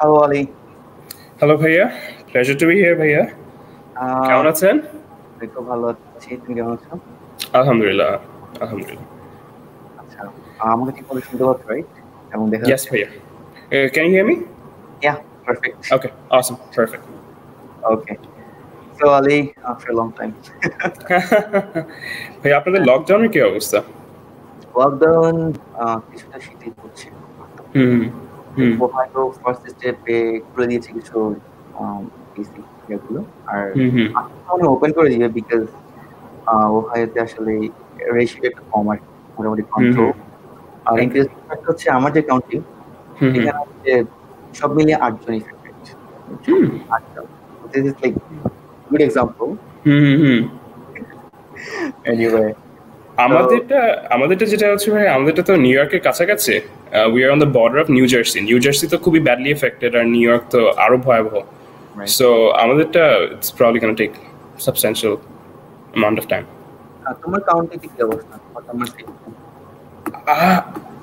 Hello, Ali. Hello, Bhaiya. Pleasure to be here, Bhaiya. কেমন আছেন? খুব ভালো আছি। তুমি কেমন আছো? আলহামদুলিল্লাহ। আলহামদুলিল্লাহ। আচ্ছা, আমাকে ঠিক করে শুনতে পাচ্ছ, রাইট? এবং দেখা Yes, Bhaiya. Can you hear me? Yeah, perfect. Okay, awesome, perfect. Okay. So, Ali, after a long time. ভাইয়া আপনাদের লকডাউনের কি অবস্থা? লকডাউন কিছুটা শিথিল হচ্ছে। হয়তো ফার্স্ট স্টেপে খুলে দিয়েছে কিছু বেসিক ইয়েগুলো, আর ওপেন করে দিবে বিকজ ওহাইওতে আসলে রেশিও একটু কম আর মোটামুটি কন্ট্রোল। আর ইন্টারেস্টিং ফ্যাক্ট হচ্ছে আমার যে কাউন্টি এখানে হচ্ছে সব মিলিয়ে 8 জন ইফেক্টেড। 8 জন। This is like good example. Anyway আমাদেরটা যেটা হচ্ছে ভাই, আমাদেরটা তো নিউ ইয়র্কের কাছাকাছি। We are on the border of New Jersey. New Jersey তো খুবই ব্যাডলি এফেক্টেড, আর নিউ ইয়র্ক তো আরো ভয়াবহ। সো আমাদেরটা it's probably gonna take substantial amount of time. তোমার কাউন্টিতে কি অবস্থা?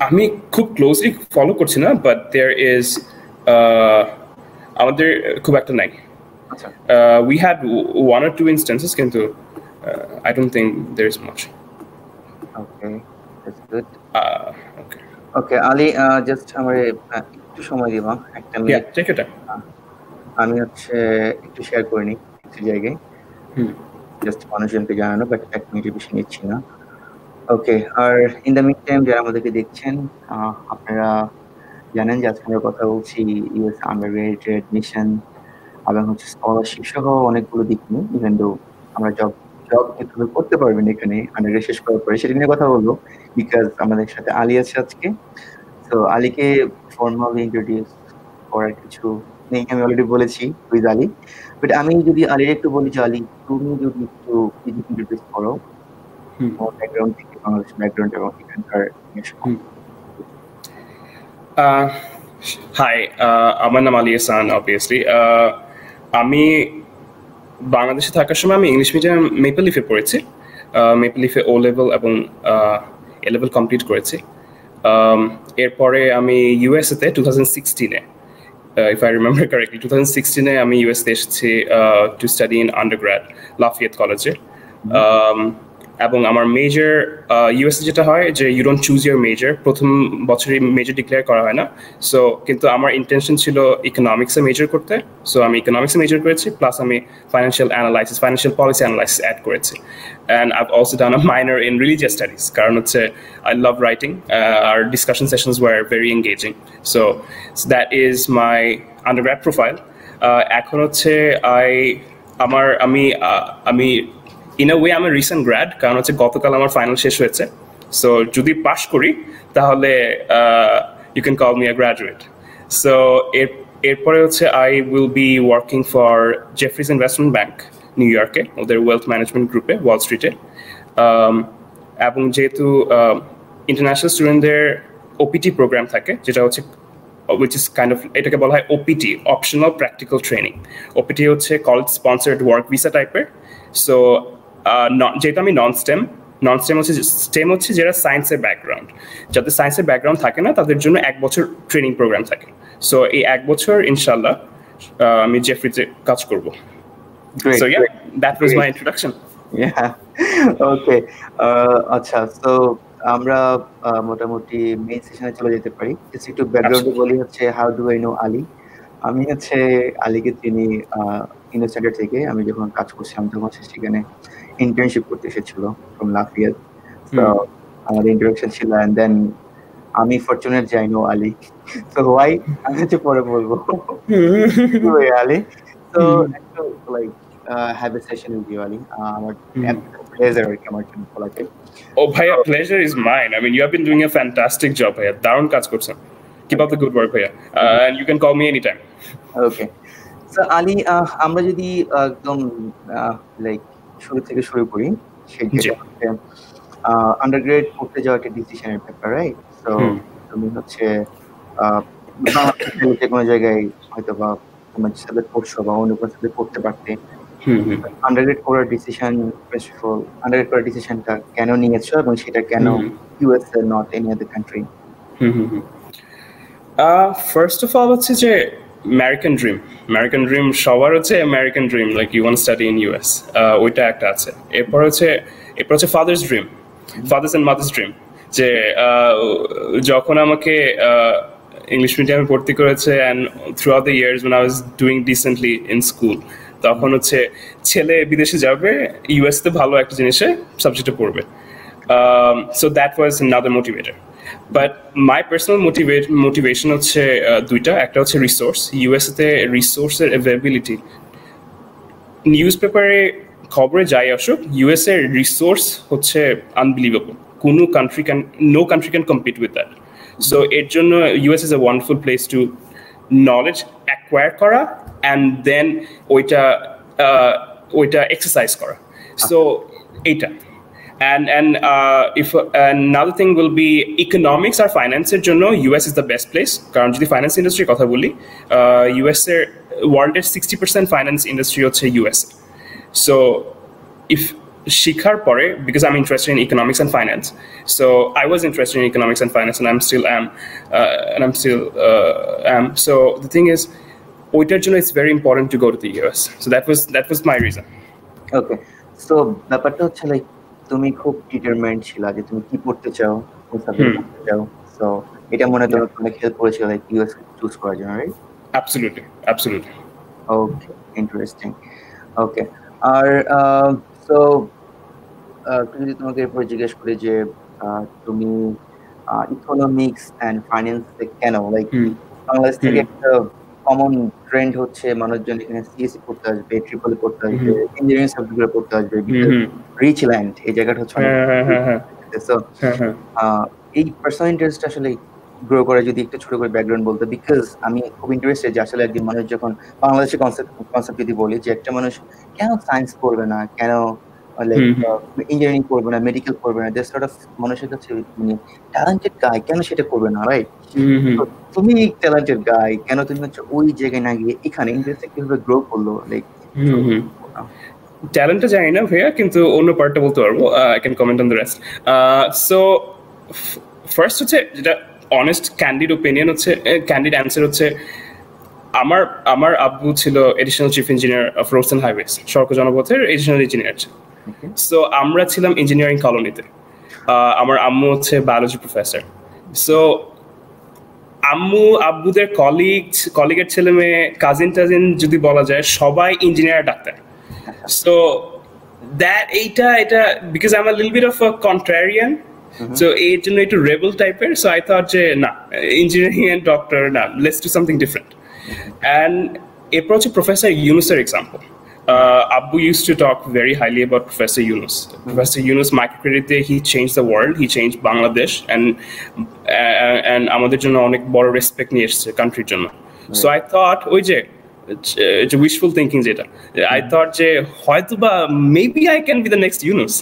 আমি খুব ক্লোজলি ফলো করছি না, বাট দেয়ার ইজ আমাদের খুব একটা নাই। উই হ্যাড 1 or 2 instances, কিন্তু I don't think there is much. Okay, that's good. Okay, Ali, just আমারে একটু সময় দিবা, একটা minute. Yeah, take your time. আমি হচ্ছে একটু শেয়ার করে নিই কিছু জায়গায়, জাস্ট মানুষজনকে জানানো, বাট 1 মিনিটের বেশি নিচ্ছি না। ওকে, আর ইন দ্য মিড টাইম যারা আমাদেরকে দেখছেন, আপনারা জানেন যে আজকে আমরা কথা বলছি ইউএস আন্ডারগ্রেজুয়েট মিশন এবং হচ্ছে স্কলারশিপ সহ অনেকগুলো দিক নিয়ে। ইভেন দো আমরা জব কিভাবে করতে পারবেন এখানে আন্ডারগ্রেড শেষ করার পরে, সেটা নিয়ে কথা বলবো, বিকজ আমাদের সাথে আলী আছে আজকে। তো আলীকে ফর্মালি ইন্ট্রোডিউস করার কিছু নেই, আমি অলরেডি বলেছি উইজ আলী। বাট আমি যদি আলীর একটু বলি যে আলী, তুমি যদি একটু ইন্ট্রোডিউস করো ব্যাকগ্রাউন্ড থেকে, বাংলাদেশ ব্যাকগ্রাউন্ড এবং এখানকার। হাই, আমার নাম আলী এহসান। অবভিয়াসলি আমি বাংলাদেশে থাকার সময় আমি ইংলিশ মিডিয়াম মেপল লিফে পড়েছি। মেপল লিফে ও লেভেল এবং এ লেভেল কমপ্লিট করেছি। এরপরে আমি ইউএসএতে 2016-এ, if I remember correctly, 2016-এ আমি ইউএসএতে এসেছি to study in undergrad Lafayette কলেজে। এবং আমার মেজর ইউএসএ যেটা হয় যে you don't choose your major, প্রথম বছরই মেজর ডিক্লেয়ার করা হয় না। সো কিন্তু আমার ইন্টেনশন ছিল ইকোনমিক্সে মেজর করতে, সো আমি ইকোনমিক্সে মেজর করেছি, প্লাস আমি ফাইন্যান্সিয়াল পলিসি অ্যানালাইসিস অ্যাড করেছি। And I've also done a minor in religious studies, কারণ হচ্ছে আই লাভ রাইটিং, আর discussion sessions were very engaging. So that is my undergrad profile. এখন হচ্ছে আমি ইন আ ওয়ে আমি recent grad, কারণ হচ্ছে গতকাল আমার ফাইনাল শেষ হয়েছে। সো যদি পাস করি তাহলে you can call me a graduate. So এরপরে হচ্ছে I will be working for Jefferies investment bank new ইয়র্কে, ওদের ওয়েলথ ম্যানেজমেন্ট গ্রুপে, ওয়াল স্ট্রিটে। এবং যেহেতু ইন্টারন্যাশনাল স্টুডেন্টদের ওপিটি প্রোগ্রাম থাকে, যেটা হচ্ছে which is kind of, এটাকে বলা হয় OPT, optional practical training. OPT হচ্ছে কলেজ স্পন্সার্ড ওয়ার্ক ভিসা টাইপের। সো যেহেতু আমি নন স্টেম হচ্ছে যারা সায়েন্সের ব্যাকগ্রাউন্ড, যাদের সায়েন্সের ব্যাকগ্রাউন্ড থাকে না তাদের জন্য 1 বছর ট্রেনিং প্রোগ্রাম থাকে। সো এই 1 বছর ইনশাল্লাহ আমি জেফ্রিতে কাজ করবো। So yeah, that was my introduction. Yeah, okay. আচ্ছা, সো আমরা মোটামুটি মেইন সেশনে চলে যেতে পারি। একটু ব্যাকগ্রাউন্ডে বলি হচ্ছে how do I know Ali. আমি হচ্ছে আলীকে চিনি ইউনিভার্সিটি থেকে। আমি যখন কাজ করছিলাম তখন সেখানে ইন্টার্নশিপ করতে এসেছিল ফ্রম লাফিয়েট। তো আমাদের ইন্ট্রোডাকশন ছিল, এন্ড দেন আমি ফরচুনেট যে I know Ali. So why আমি হচ্ছে পরে বলবো আলী। সো একটু like have a session with you, Ali. আমার pleasure আমার জন্য বলাতে। Oh, bhaiya, pleasure is mine. I mean, you have been doing a fantastic job, bhaiya. দারুণ কাজ করছেন। Keep up the good work, bhaiya. And you can call me anytime. Okay. So, Ali, আমরা যদি একদম like শুরু থেকে শুরু করি, সেটা হচ্ছে আন্ডারগ্রেড করতে যাওয়া একটা ডিসিশনের ব্যাপার, রাইট? সো তুমি হচ্ছে বাংলাদেশে যে কোনো জায়গায় হয়তো বা তোমার সাবজেক্ট পড়ছো বা অন্য কোনো সাবজেক্ট পড়তে পারতে। আন্ডারগ্রেড করার ডিসিশনটা কেন নিয়েছো এবং সেটা কেন USA not any other country? First of all হচ্ছে যে আমেরিকান ড্রিম সবার হচ্ছে American dream, like you want study in US, ওইটা একটা আছে। এরপর হচ্ছে ফাদার্স অ্যান্ড মাদার্স ড্রিম, যে যখন আমাকে ইংলিশ মিডিয়ামে ভর্তি করেছে and through out the years when I was doing decently in school, তখন হচ্ছে ছেলে বিদেশে যাবে, ইউএস তে ভালো একটা জিনিসে সাবজেক্টে পড়বে। So that was another motivator. But my personal motivation হচ্ছে দুইটা, একটা হচ্ছে রিসোর্স। ইউএস তে রিসোর্সের অ্যাভেলেবিলিটি, নিউজ পেপারে খবরে যাই আসুক, ইউএস এর রিসোর্স হচ্ছে unbelievable. no country can compete with that. So এর জন্য US is a wonderful place to knowledge acquire করা and then ওইটা এক্সারসাইজ করা। So এইটা। And if another thing will be economics or finance এর জন্য US is the best place, কারণ যদি ফাইন্যান্স ইন্ডাস্ট্রির কথা বলি, US এর ওয়ার্ল্ডের 60% ফাইন্যান্স ইন্ডাস্ট্রি হচ্ছে US। So if শিখার পরে, because I'm interested in economics and finance, so I was interested in economics and finance and I'm still am. So the thing is, ওইটার জন্য it's very important to go to the US. So that was my reason. Okay, so ব্যাপারটা হচ্ছে like তুমি খুব determined ছিলা যে তুমি কি পড়তে চাও, কোন সাবজেক্ট পড়তে চাও। সো এটা মনে হয় তোমাকে অনেক হেল্প করেছিল লাইক ইউএস চুজ করার জন্য, রাইট? Absolutely. ওকে, ইন্টারেস্টিং। ওকে, আর সো যদি তোমাকে এরপর জিজ্ঞেস করি যে তুমি ইকোনমিক্স অ্যান্ড ফাইন্যান্সে কেন, লাইক বাংলাদেশ থেকে একটা কমন ট্রেন্ড হচ্ছে মানুষজন এখানে সিএসসি পড়তে আসবে, ট্রিপল পড়তে আসবে, ইঞ্জিনিয়ারিং সাবজেক্টগুলো পড়তে আসবে, রিচ ল্যান্ড এই জায়গাটা হচ্ছে। এই পার্সোনাল ইন্টারেস্ট আসলে গ্রো করে যদি একটু ছোট করে ব্যাকগ্রাউন্ড বলতে, বিকজ আমি খুব ইন্টারেস্টেড যে আসলে একজন মানুষ যখন বাংলাদেশের কনসেপ্ট যদি বলি যে একটা মানুষ কেন সায়েন্স পড়বে না, কেন ইঞ্জিনিয়ারিং করবে না, মেডিকেল করবে না, দ্যাটস সর্ট অফ মানুষের কাছে মানে ট্যালেন্টেড গাই কেন সেটা করবে না, রাইট? তুমি ট্যালেন্টেড গাই, কেন তুমি হচ্ছে ওই জায়গায় না গিয়ে এখানে ইন্টারেস্ট কিভাবে গ্রো করলো? লাইক ট্যালেন্টটা জানি না ভাইয়া, কিন্তু অন্য পার্টটা বলতে পারবো। I can comment on the rest. So first হচ্ছে যেটা অনেস্ট ক্যান্ডিড ওপিনিয়ন হচ্ছে, ক্যান্ডিড অ্যান্সার হচ্ছে, আমার আব্বু ছিল additional chief engineer of roads and highways, সড়ক জনপথের এডিশনাল ইঞ্জিনিয়ার। সো আমরা ছিলাম ইঞ্জিনিয়ারিং কলোনিতে। আমার আম্মু হচ্ছে বায়োলজি প্রফেসর। সো আব্বুদের কলিগের ছেলে মেয়ে, কাজিন টাজিন যদি বলা যায়, সবাই ইঞ্জিনিয়ার, ডাক্তার। সো এটা because I am a little bit of a contrarian, so এর জন্য একটু রেবেল টাইপের। সো আই থট যে না, ইঞ্জিনিয়ারিং এন্ড ডক্টর না, let's do something different. And এরপর হচ্ছে প্রফেসর ইউনুসের example. Abu used to talk very highly about Professor Yunus. Professor Yunus, microcredit, he changed the world. He changed Bangladesh, and আমাদের জন্য অনেক বড় রেসপেক্ট নিয়ে এসেছে কান্ট্রির জন্য। So I thought, ওই যে it's a wishful thinking যেটা, I thought যে হয়তোবা maybe I can be the next Yunus,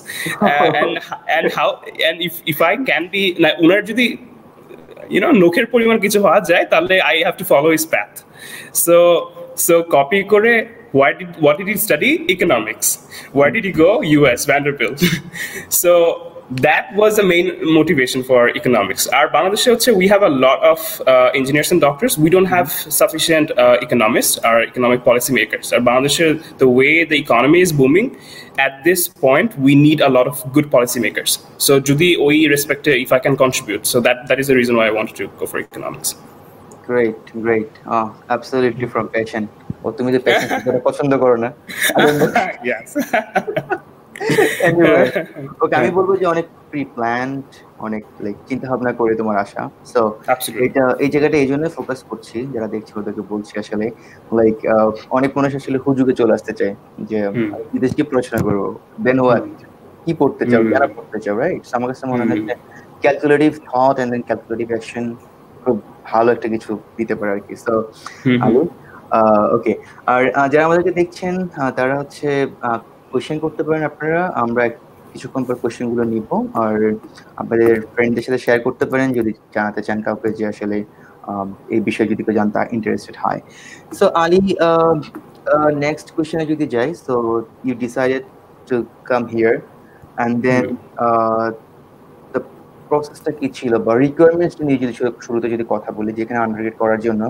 and if I can be, like উনার যদি নখের পরিমাণ কিছু হওয়া যায়, তাহলে I have to follow his path. So copy করে, what did he study? Economics. Where did he go? US, Vanderbilt. So that was the main motivation for economics. Our Bangladesh, we have a lot of engineers and doctors. We don't have sufficient economists or economic policy makers. Our Bangladesh, the way the economy is booming, at this point, we need a lot of good policy makers. So Judi, we respect if I can contribute. So that is the reason why I wanted to go for economics. Great. Absolutely from passion. ও তুমি যে passion সেটা পছন্দ করো না? Yes. Anyway, ওকে, আমি বলবো যে অনেক প্রি প্ল্যান্ড, অনেক লাইক চিন্তা ভাবনা করে তোমার আশা। সো এই জায়গাটা এই জন্য ফোকাস করছি, যারা দেখছি ওদেরকে বলছি আসলে লাইক অনেক মানুষ আসলে হুজুগে চলে আসতে চায় যে বিদেশ গিয়ে পড়াশোনা করবো, দেন হোয়াট, কি পড়তে চাও, যারা পড়তে চাও, রাইট? আমার কাছে মনে হয় যে calculative thought and then calculative action খুব ভালো একটা কিছু দিতে পারে আর কি। সো আলু, ওকে, আর যারা আমাদেরকে দেখছেন তারা হচ্ছে কোয়েশ্চেন করতে পারেন আপনারা, আমরা কিছুক্ষণ পর কোয়েশ্চেন গুলো নিব, আর আপনাদের ফ্রেন্ডদের সাথে শেয়ার করতে পারেন যদি জানাতে চান কাউকে যে আসলে এই বিষয়ে যদি কেউ জানতে ইন্টারেস্টেড হয়। সো আলী, নেক্সট কোয়েশ্চেনে যদি যাই, so you decided to come here and then প্রসেসটা কি ছিল বা রিকোয়ারমেন্টস নিয়ে যদি শুরুতে যদি কথা বলি, যেখানে আন্ডারগ্রেড করার জন্য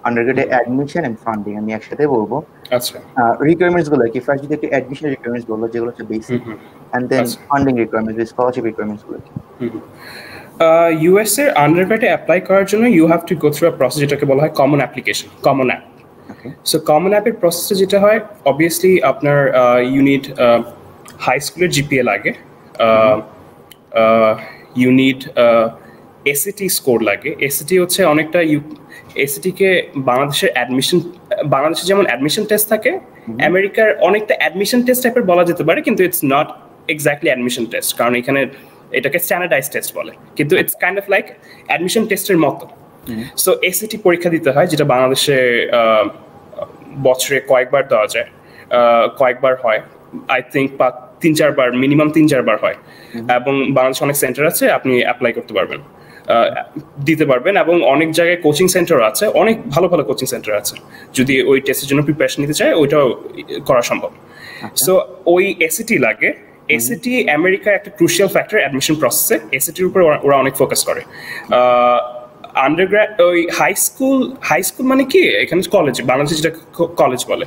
আন্ডারগ্রেডে অ্যাডমিশন এন্ড ফান্ডিং আমি একসাথে বলবো। আচ্ছা, রিকোয়ারমেন্টস গুলো কি? ফার্স্ট যদি একটু অ্যাডমিশন রিকোয়ারমেন্টস বলো, যেগুলো হচ্ছে বেসিক, and then funding requirements, scholarship requirements গুলো কি? ইউএস এর আন্ডারগ্রেডে অ্যাপ্লাই করার জন্য you have to go through a process যেটাকে বলা হয় common application, common app. So common অ্যাপের প্রসেসটা যেটা হয়, অবভিয়াসলি আপনার ইউনিট হাই স্কুলের জিপিএ লাগে, ইউনিট এসিটি স্কোর লাগে। এসিটি হচ্ছে অনেকটা এসিটিকে বাংলাদেশে যেমন অ্যাডমিশন টেস্ট থাকে, আমেরিকার অনেকটা অ্যাডমিশন টেস্ট টাইপের বলা যেতে পারে, কিন্তু it's not exactly admission test, কারণ এখানে এটাকে স্ট্যান্ডার্ডাইজ টেস্ট বলে, কিন্তু it's kind of like admission টেস্টের মতো। সো এসিটি পরীক্ষা দিতে হয়, যেটা বাংলাদেশে বছরে কয়েকবার দেওয়া যায়, কয়েকবার হয়, আই থিঙ্ক 3-4 বার, মিনিমাম 3-4 বার হয়, এবং বাংলাদেশে অনেক সেন্টার আছে, আপনি অ্যাপ্লাই করতে পারবেন, দিতে পারবেন, এবং অনেক জায়গায় কোচিং সেন্টার আছে, অনেক ভালো ভালো কোচিং সেন্টার আছে, যদি ওই টেস্টের জন্য প্রিপারেশন নিতে চায় ওইটাও করা সম্ভব। সো ওই এসিটি লাগে। এসিটি আমেরিকার একটা ক্রুশিয়াল ফ্যাক্টর অ্যাডমিশন প্রসেসে, এসিটির উপর ওরা অনেক ফোকাস করে। আন্ডারগ্র্যাড ওই হাই স্কুল মানে কি, এখানে কলেজ, বাংলাদেশে যেটা কলেজ বলে,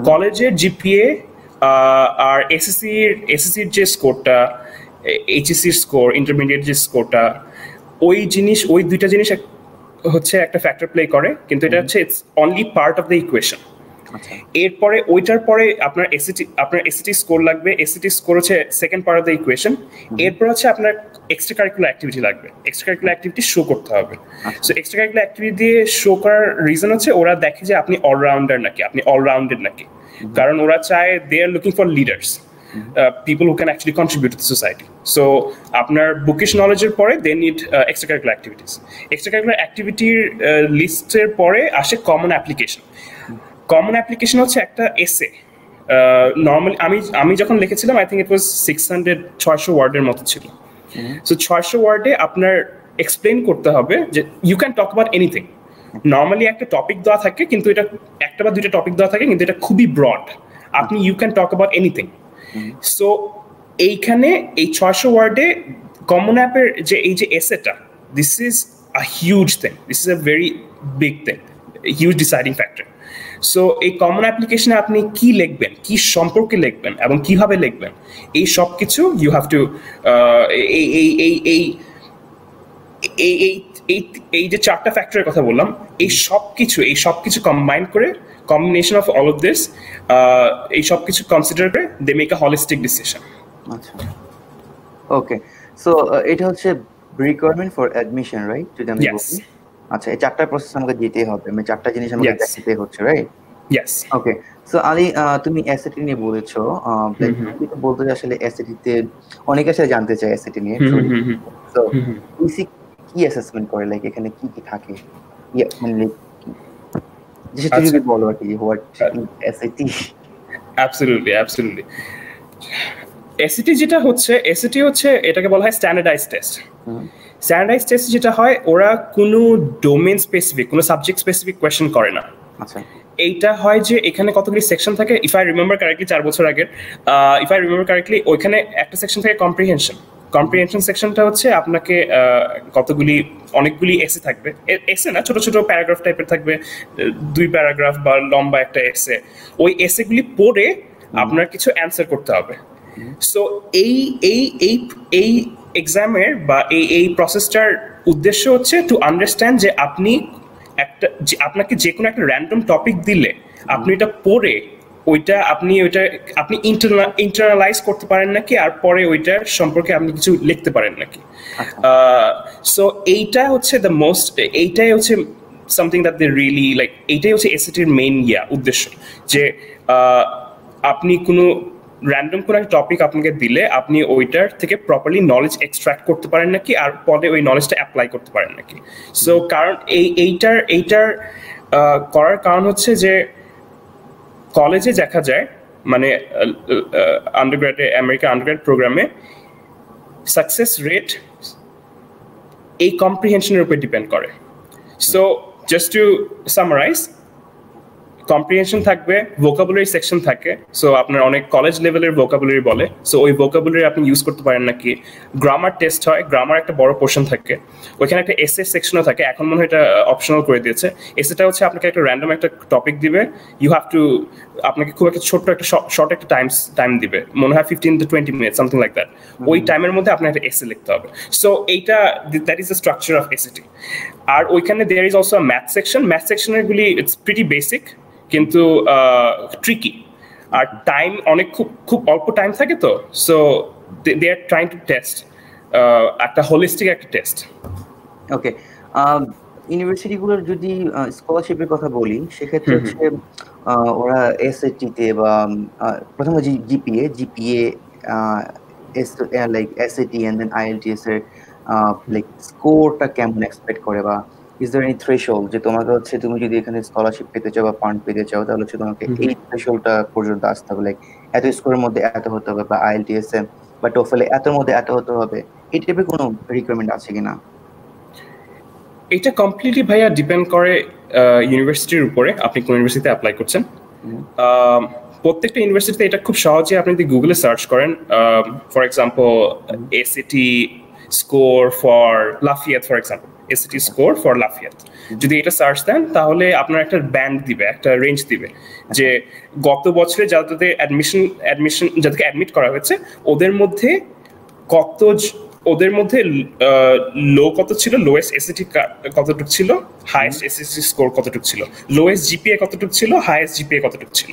কলেজের জিপিএ আর এসএসসির যে স্কোরটা, এইচএসসির স্কোর, ইন্টারমিডিয়েট যে স্কোরটা, ওই দুইটা জিনিস হচ্ছে একটা ফ্যাক্টর প্লে করে, কিন্তু এটা হচ্ছে it's only part of the equation. এরপরে ওইটার পরে আপনার এসিটি স্কোর লাগবে, এসিটি স্কোর হচ্ছে second part of the equation. এরপর হচ্ছে আপনার এক্সট্রা কারিকুলার অ্যাক্টিভিটি লাগবে, এক্সট্রা কারিকুলার অ্যাক্টিভিটি শো করতে হবে। সো এক্সট্রা কারিকুলার অ্যাক্টিভিটি দিয়ে শো করার রিজন হচ্ছে ওরা দেখে যে আপনি অলরাউন্ডার নাকি, আপনি অলরাউন্ডেড নাকি, কারণ ওরা চায় they are looking for leaders, people who can actually contribute to the society. So আপনার বুকিশ নলেজের পরে they need extracurricular activities. Extracurricular activityর লিস্টের পরে আসে কমন অ্যাপ্লিকেশন। কমন অ্যাপ্লিকেশন হচ্ছে একটা এসে। নর্মালি আমি যখন লিখেছিলাম, আই থিঙ্ক ইট ওয়াজ 600 ওয়ার্ডের মতো ছিল। সো 600 ওয়ার্ডে আপনার এক্সপ্লেন করতে হবে যে you can talk about anything. Normally একটা টপিক দেওয়া থাকে, কিন্তু এটা একটা বা দুইটা টপিক দেওয়া থাকে, কিন্তু এটা খুবই ব্রড, আপনি you can talk about anything. So এইখানে এই 600 ওয়ার্ডে কমন অ্যাপের যে এই যে এসেটা, this is a huge thing, this is a very big thing, huge deciding factor. So এই কমন অ্যাপ্লিকেশনে আপনি কি লিখবেন, কি সম্পর্কে লিখবেন এবং কিভাবে লিখবেন, এই সব কিছু ইউ হ্যাভ টু এই যে 4টা ফ্যাক্টরের কথা বললাম, এই সব কিছু কম্বাইন করে, combination of all of this, এই সব কিছু কনসিডার করে they make a holistic decision. আচ্ছা, ওকে। সো এটা হচ্ছে রিকোয়ারমেন্ট ফর অ্যাডমিশন, রাইট? যদি আমি বলি, আচ্ছা, এই 4টা প্রসেস আমাকে দিতেই হবে, মানে 4টা জিনিস আমাকে দেখতে হচ্ছে, রাইট? ইয়েস। ওকে। সো আলী, তুমি এসএটি নিয়ে বলেছো, বলতে আসলে এসএটিতে অনেকে আসলে জানতে চায় এসএটি নিয়ে। সো বেসিক কি অ্যাসেসমেন্ট করে, লাইক এখানে কি কি থাকে, মানে যদি বলো আর কি, হোয়াট এসএটি? অ্যাবসলিউটলি। এসএটি হচ্ছে এটাকে বলা হয় স্ট্যান্ডার্ডাইজ টেস্ট। স্ট্যান্ডার্ডাইজ টেস্ট যেটা হয়, ওরা কোনো ডোমেন স্পেসিফিক, কোনো সাবজেক্ট স্পেসিফিক কোয়েশ্চেন করে না। আচ্ছা, এইটা হয় যে এখানে কতগুলি সেকশন থাকে, ইফ আই রিমেম্বার কারেক্টলি 4 বছর আগের, ওইখানে একটা সেকশন থাকে কম্প্রিহেনশন সেকশনটা হচ্ছে আপনাকে অনেকগুলি এসে থাকবে, এসে না, ছোট ছোট প্যারাগ্রাফ টাইপের থাকবে, 2 প্যারাগ্রাফ বা লম্বা একটা এসে, ওই এসেগুলি পড়ে আপনার কিছু অ্যান্সার করতে হবে। সো এই এক্সামের বা এই প্রসেসটার উদ্দেশ্য হচ্ছে টু আন্ডারস্ট্যান্ড যে আপনাকে যে কোনো একটা র্যান্ডম টপিক দিলে আপনি এটা পড়ে আপনি ইন্টারনালাইজ করতে পারেন নাকি, আর পরে ওইটার সম্পর্কে আপনি কিছু লিখতে পারেন নাকি। সো এইটাই হচ্ছে something that they really like. এইটাই হচ্ছে এসএটির মেইন উদ্দেশ্য, যে আপনি কোনো র্যান্ডম কোনো একটা টপিক আপনাকে দিলে আপনি ওইটার থেকে প্রপারলি নলেজ এক্সট্রাক্ট করতে পারেন নাকি, আর পরে ওই নলেজটা অ্যাপ্লাই করতে পারেন নাকি। সো কারণ এইটার করার কারণ হচ্ছে যে কলেজে দেখা যায়, মানে আমেরিকার আন্ডারগ্রেড প্রোগ্রামে সাকসেস রেট এই কম্প্রিহেনশনের উপর ডিপেন্ড করে। So just to summarise, comprehension থাকবে, ভোকাবুলারি সেকশন থাকে, সো আপনার অনেক কলেজ লেভেলের ভোকাবুলারি বলে, সো ওই ভোকাবুলারি আপনি ইউজ করতে পারেন নাকি। গ্রামার টেস্ট হয়, গ্রামার একটা বড় পোর্শন থাকে, ওইখানে একটা এসে সেকশনও থাকে, এখন মনে হয় এটা অপশনাল করে দিয়েছে। এসেটা হচ্ছে আপনাকে একটা র্যান্ডম একটা টপিক দিবে, ইউ হ্যাভ টু, আপনাকে খুব একটা ছোট্ট একটা শর্ট একটা টাইম দিবে, মনে হয় 15 to 20 minute something like that. ওই টাইমের মধ্যে আপনার একটা এসে লিখতে হবে। সো এইটা, that is the structure of SAT. আর ওইখানে there is also math section. Math সেকশনের গুলি ইটস প্রিটি বেসিক, কিন্তু ট্রিকি, আর টাইম অনেক খুব অল্প টাইম থাকে, তো so they are trying to test একটা হোলিস্টিক একটা টেস্ট। ওকে, ইউনিভার্সিটিগুলোর যদি স্কলারশিপের কথা বলি, সেক্ষেত্রে হচ্ছে ওরা এসএটিতে বা প্রথমে GPA like SAT and then IELTS এর লাইক স্কোরটা কেমন এক্সপেক্ট করে, বা ইজ দেয়ার এনি থ্রেশহোল্ড যে তোমাকে হচ্ছে তুমি যদি এখানে স্কলারশিপ পেতে চাও বা ফান্ড পেতে চাও, তাহলে হচ্ছে তোমাকে এই থ্রেশহোল্ডটা পর্যন্ত আসতে হবে, লাইক এত স্কোরের মধ্যে এত হতে হবে, বা আইএলটিএস এ বা টোফেলে এতর মধ্যে এত হতে হবে, এই টাইপের কোনো রিকোয়ারমেন্ট আছে কিনা? এটা কমপ্লিটলি ভাইয়া ডিপেন্ড করে ইউনিভার্সিটির উপরে, আপনি কোন ইউনিভার্সিটিতে অ্যাপ্লাই করছেন। প্রত্যেকটা ইউনিভার্সিটিতে এটা খুব সহজে আপনি যদি গুগলে সার্চ করেন, for example SAT score for Lafayette, for example SAT score for Lafayette, যদি এটা সার্চ দেন তাহলে আপনার একটা ব্যান্ড দিবে, একটা রেঞ্জ দিবে, যে গত বছরে যাদের অ্যাডমিশন যাদেরকে অ্যাডমিট করা হয়েছে ওদের মধ্যে লো কত ছিল, লোয়েস্ট এসএটি কতটুকু ছিল, হাইয়েস্ট এসএসসি স্কোর কতটুকু ছিল, লোয়েস্ট জিপিএ কতটুকু ছিল, হাইয়েস্ট জিপিএ কতটুকু ছিল।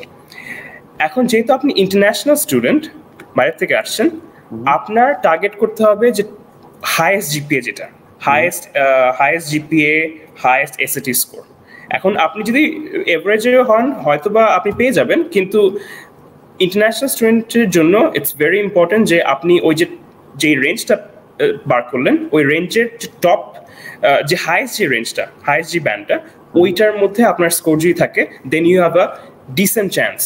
এখন যেহেতু আপনি ইন্টারন্যাশনাল স্টুডেন্ট, বাইরে থেকে আসছেন, আপনার টার্গেট করতে হবে যে হাইয়েস্ট জিপিএ, যেটা highest GPA, highest SAT score. এখন আপনি যদি এভারেজে হন হয়তো বা আপনি পেয়ে যাবেন, কিন্তু ইন্টারন্যাশনাল স্টুডেন্টের জন্য ইটস ভেরি ইম্পর্টেন্ট যে আপনি ওই যে রেঞ্জটা বার করলেন, ওই রেঞ্জের যে টপ যে হাইয়েস্ট যে রেঞ্জটা, হাইয়েস্ট যে ব্যান্ডটা, ওইটার মধ্যে আপনার স্কোর যদি থাকে, then you have a decent chance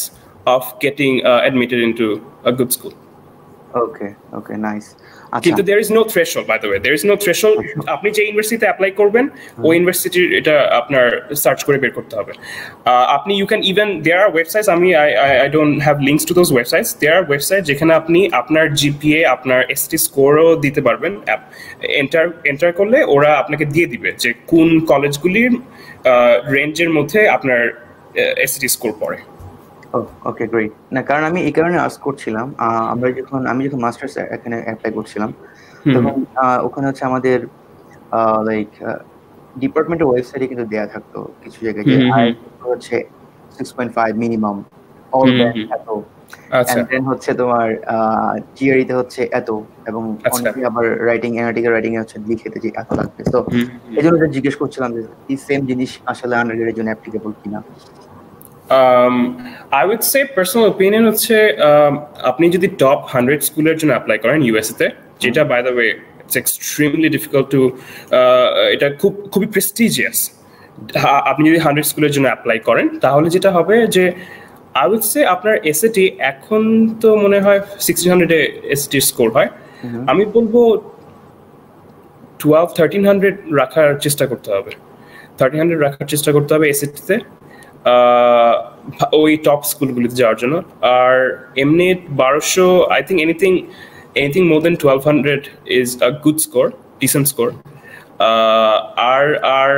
of getting admitted into a good school. Okay, nice. কিন্তু there is no threshold, by the way, there is no threshold. আপনি যে ইউনিভার্সিটিতে অ্যাপ্লাই করবেন ওই ইউনিভার্সিটির এটা আপনার সার্চ করে বের করতে হবে। আপনি you can even, there are websites, I don't have links to those websites, there are websites যেখানে আপনি আপনার জিপিএ, আপনার এসটি স্কোরও দিতে পারবেন, এন্টার করলে ওরা আপনাকে দিয়ে দিবে যে কোন কলেজগুলির রেঞ্জের মধ্যে আপনার এসটি স্কোর পড়ে। ওকে, গ্রেট। না, কারণ আমি এই কারণে আস্ক করছিলাম, আমি যখন মাস্টার্স এখানে অ্যাপ্লাই করছিলাম, তখন ওখানে হচ্ছে আমাদের লাইক ডিপার্টমেন্টের ওয়েবসাইটে কিন্তু দেয়া থাকতো কিছু জায়গায় যে হচ্ছে 6.5 মিনিমাম, অল ব্যান্ড এত, এন্ড দেন হচ্ছে তোমার জিআরইতে হচ্ছে এত, এবং অনেকে আবার আর্টিকেল রাইটিং এ হচ্ছে লিখে যে এত লাগবে। তো এজন্য জিজ্ঞেস করছিলাম যে এই সেম জিনিস আসলে আন্ডারগ্রেডের জন্য অ্যাপ্লিকেবল কিনা। I would say personal opinion হচ্ছে আপনি যদি টপ 100 স্কুলের জন্য অ্যাপ্লাই করেন ইউএসএতে, যেটা by the way it's extremely difficult to, এটা খুবই প্রেস্টিজিয়াস, আপনি যদি 100 স্কুলের জন্য অ্যাপ্লাই করেন তাহলে যেটা হবে যে I would say আপনার এসএটি এখন তো মনে হয় 1600 এ এসএটি স্কোর হয়, আমি বলবো 1300 রাখার চেষ্টা করতে হবে, 1300 রাখার চেষ্টা করতে হবে এসএটিতে ওই টপ স্কুলগুলিতে যাওয়ার জন্য। আর এমনি 1200, I think anything more than 1200 is a good score, decent score. আর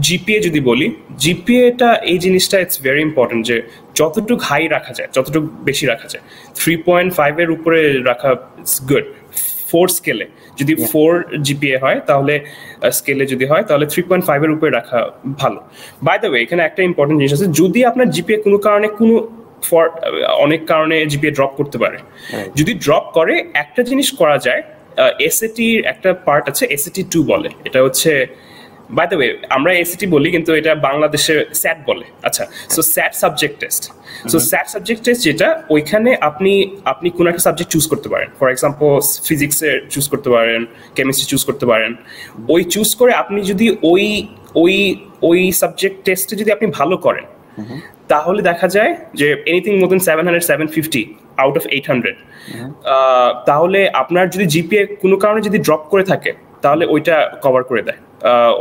জিপিএ যদি বলি, জিপিএটা এই জিনিসটা ইটস ভেরি ইম্পর্টেন্ট যে যতটুকু হাই রাখা যায়, যতটুকু বেশি রাখা যায়, 3.5 এর উপরে রাখা ইটস গুড। 4 স্কেলে যদি 4 জিপিএ হয় তাহলে, স্কেলে যদি হয় তাহলে 3.5 এর উপরে রাখা ভালো। বাই দ্য ওয়ে, এখানে একটা ইম্পর্টেন্ট জিনিস আছে, যদি আপনার জিপিএ অনেক কারণে জিপিএ ড্রপ করতে পারে, যদি ড্রপ করে একটা জিনিস করা যায়, এসএটির একটা পার্ট আছে এসএটি 2 বলে, এটা হচ্ছে বাই দ্য ওয়ে আমরা এসএটি বলি কিন্তু এটা বাংলাদেশে স্যাট বলে। আচ্ছা, সো স্যাট সাবজেক্ট টেস্ট, যেটা ওইখানে আপনি কোন একটা সাবজেক্ট চুজ করতে পারেন, ফর এক্সাম্পল ফিজিক্সের চুজ করতে পারেন, কেমিস্ট্রি চুজ করতে পারেন। ওই চুজ করে আপনি যদি ওই সাবজেক্ট টেস্টে যদি আপনি ভালো করেন, তাহলে দেখা যায় যে anything more than 700, 750 out of 800, তাহলে আপনার যদি জিপিএ কোনো কারণে যদি ড্রপ করে থাকে, তাহলে ওইটা কভার করে দেয়।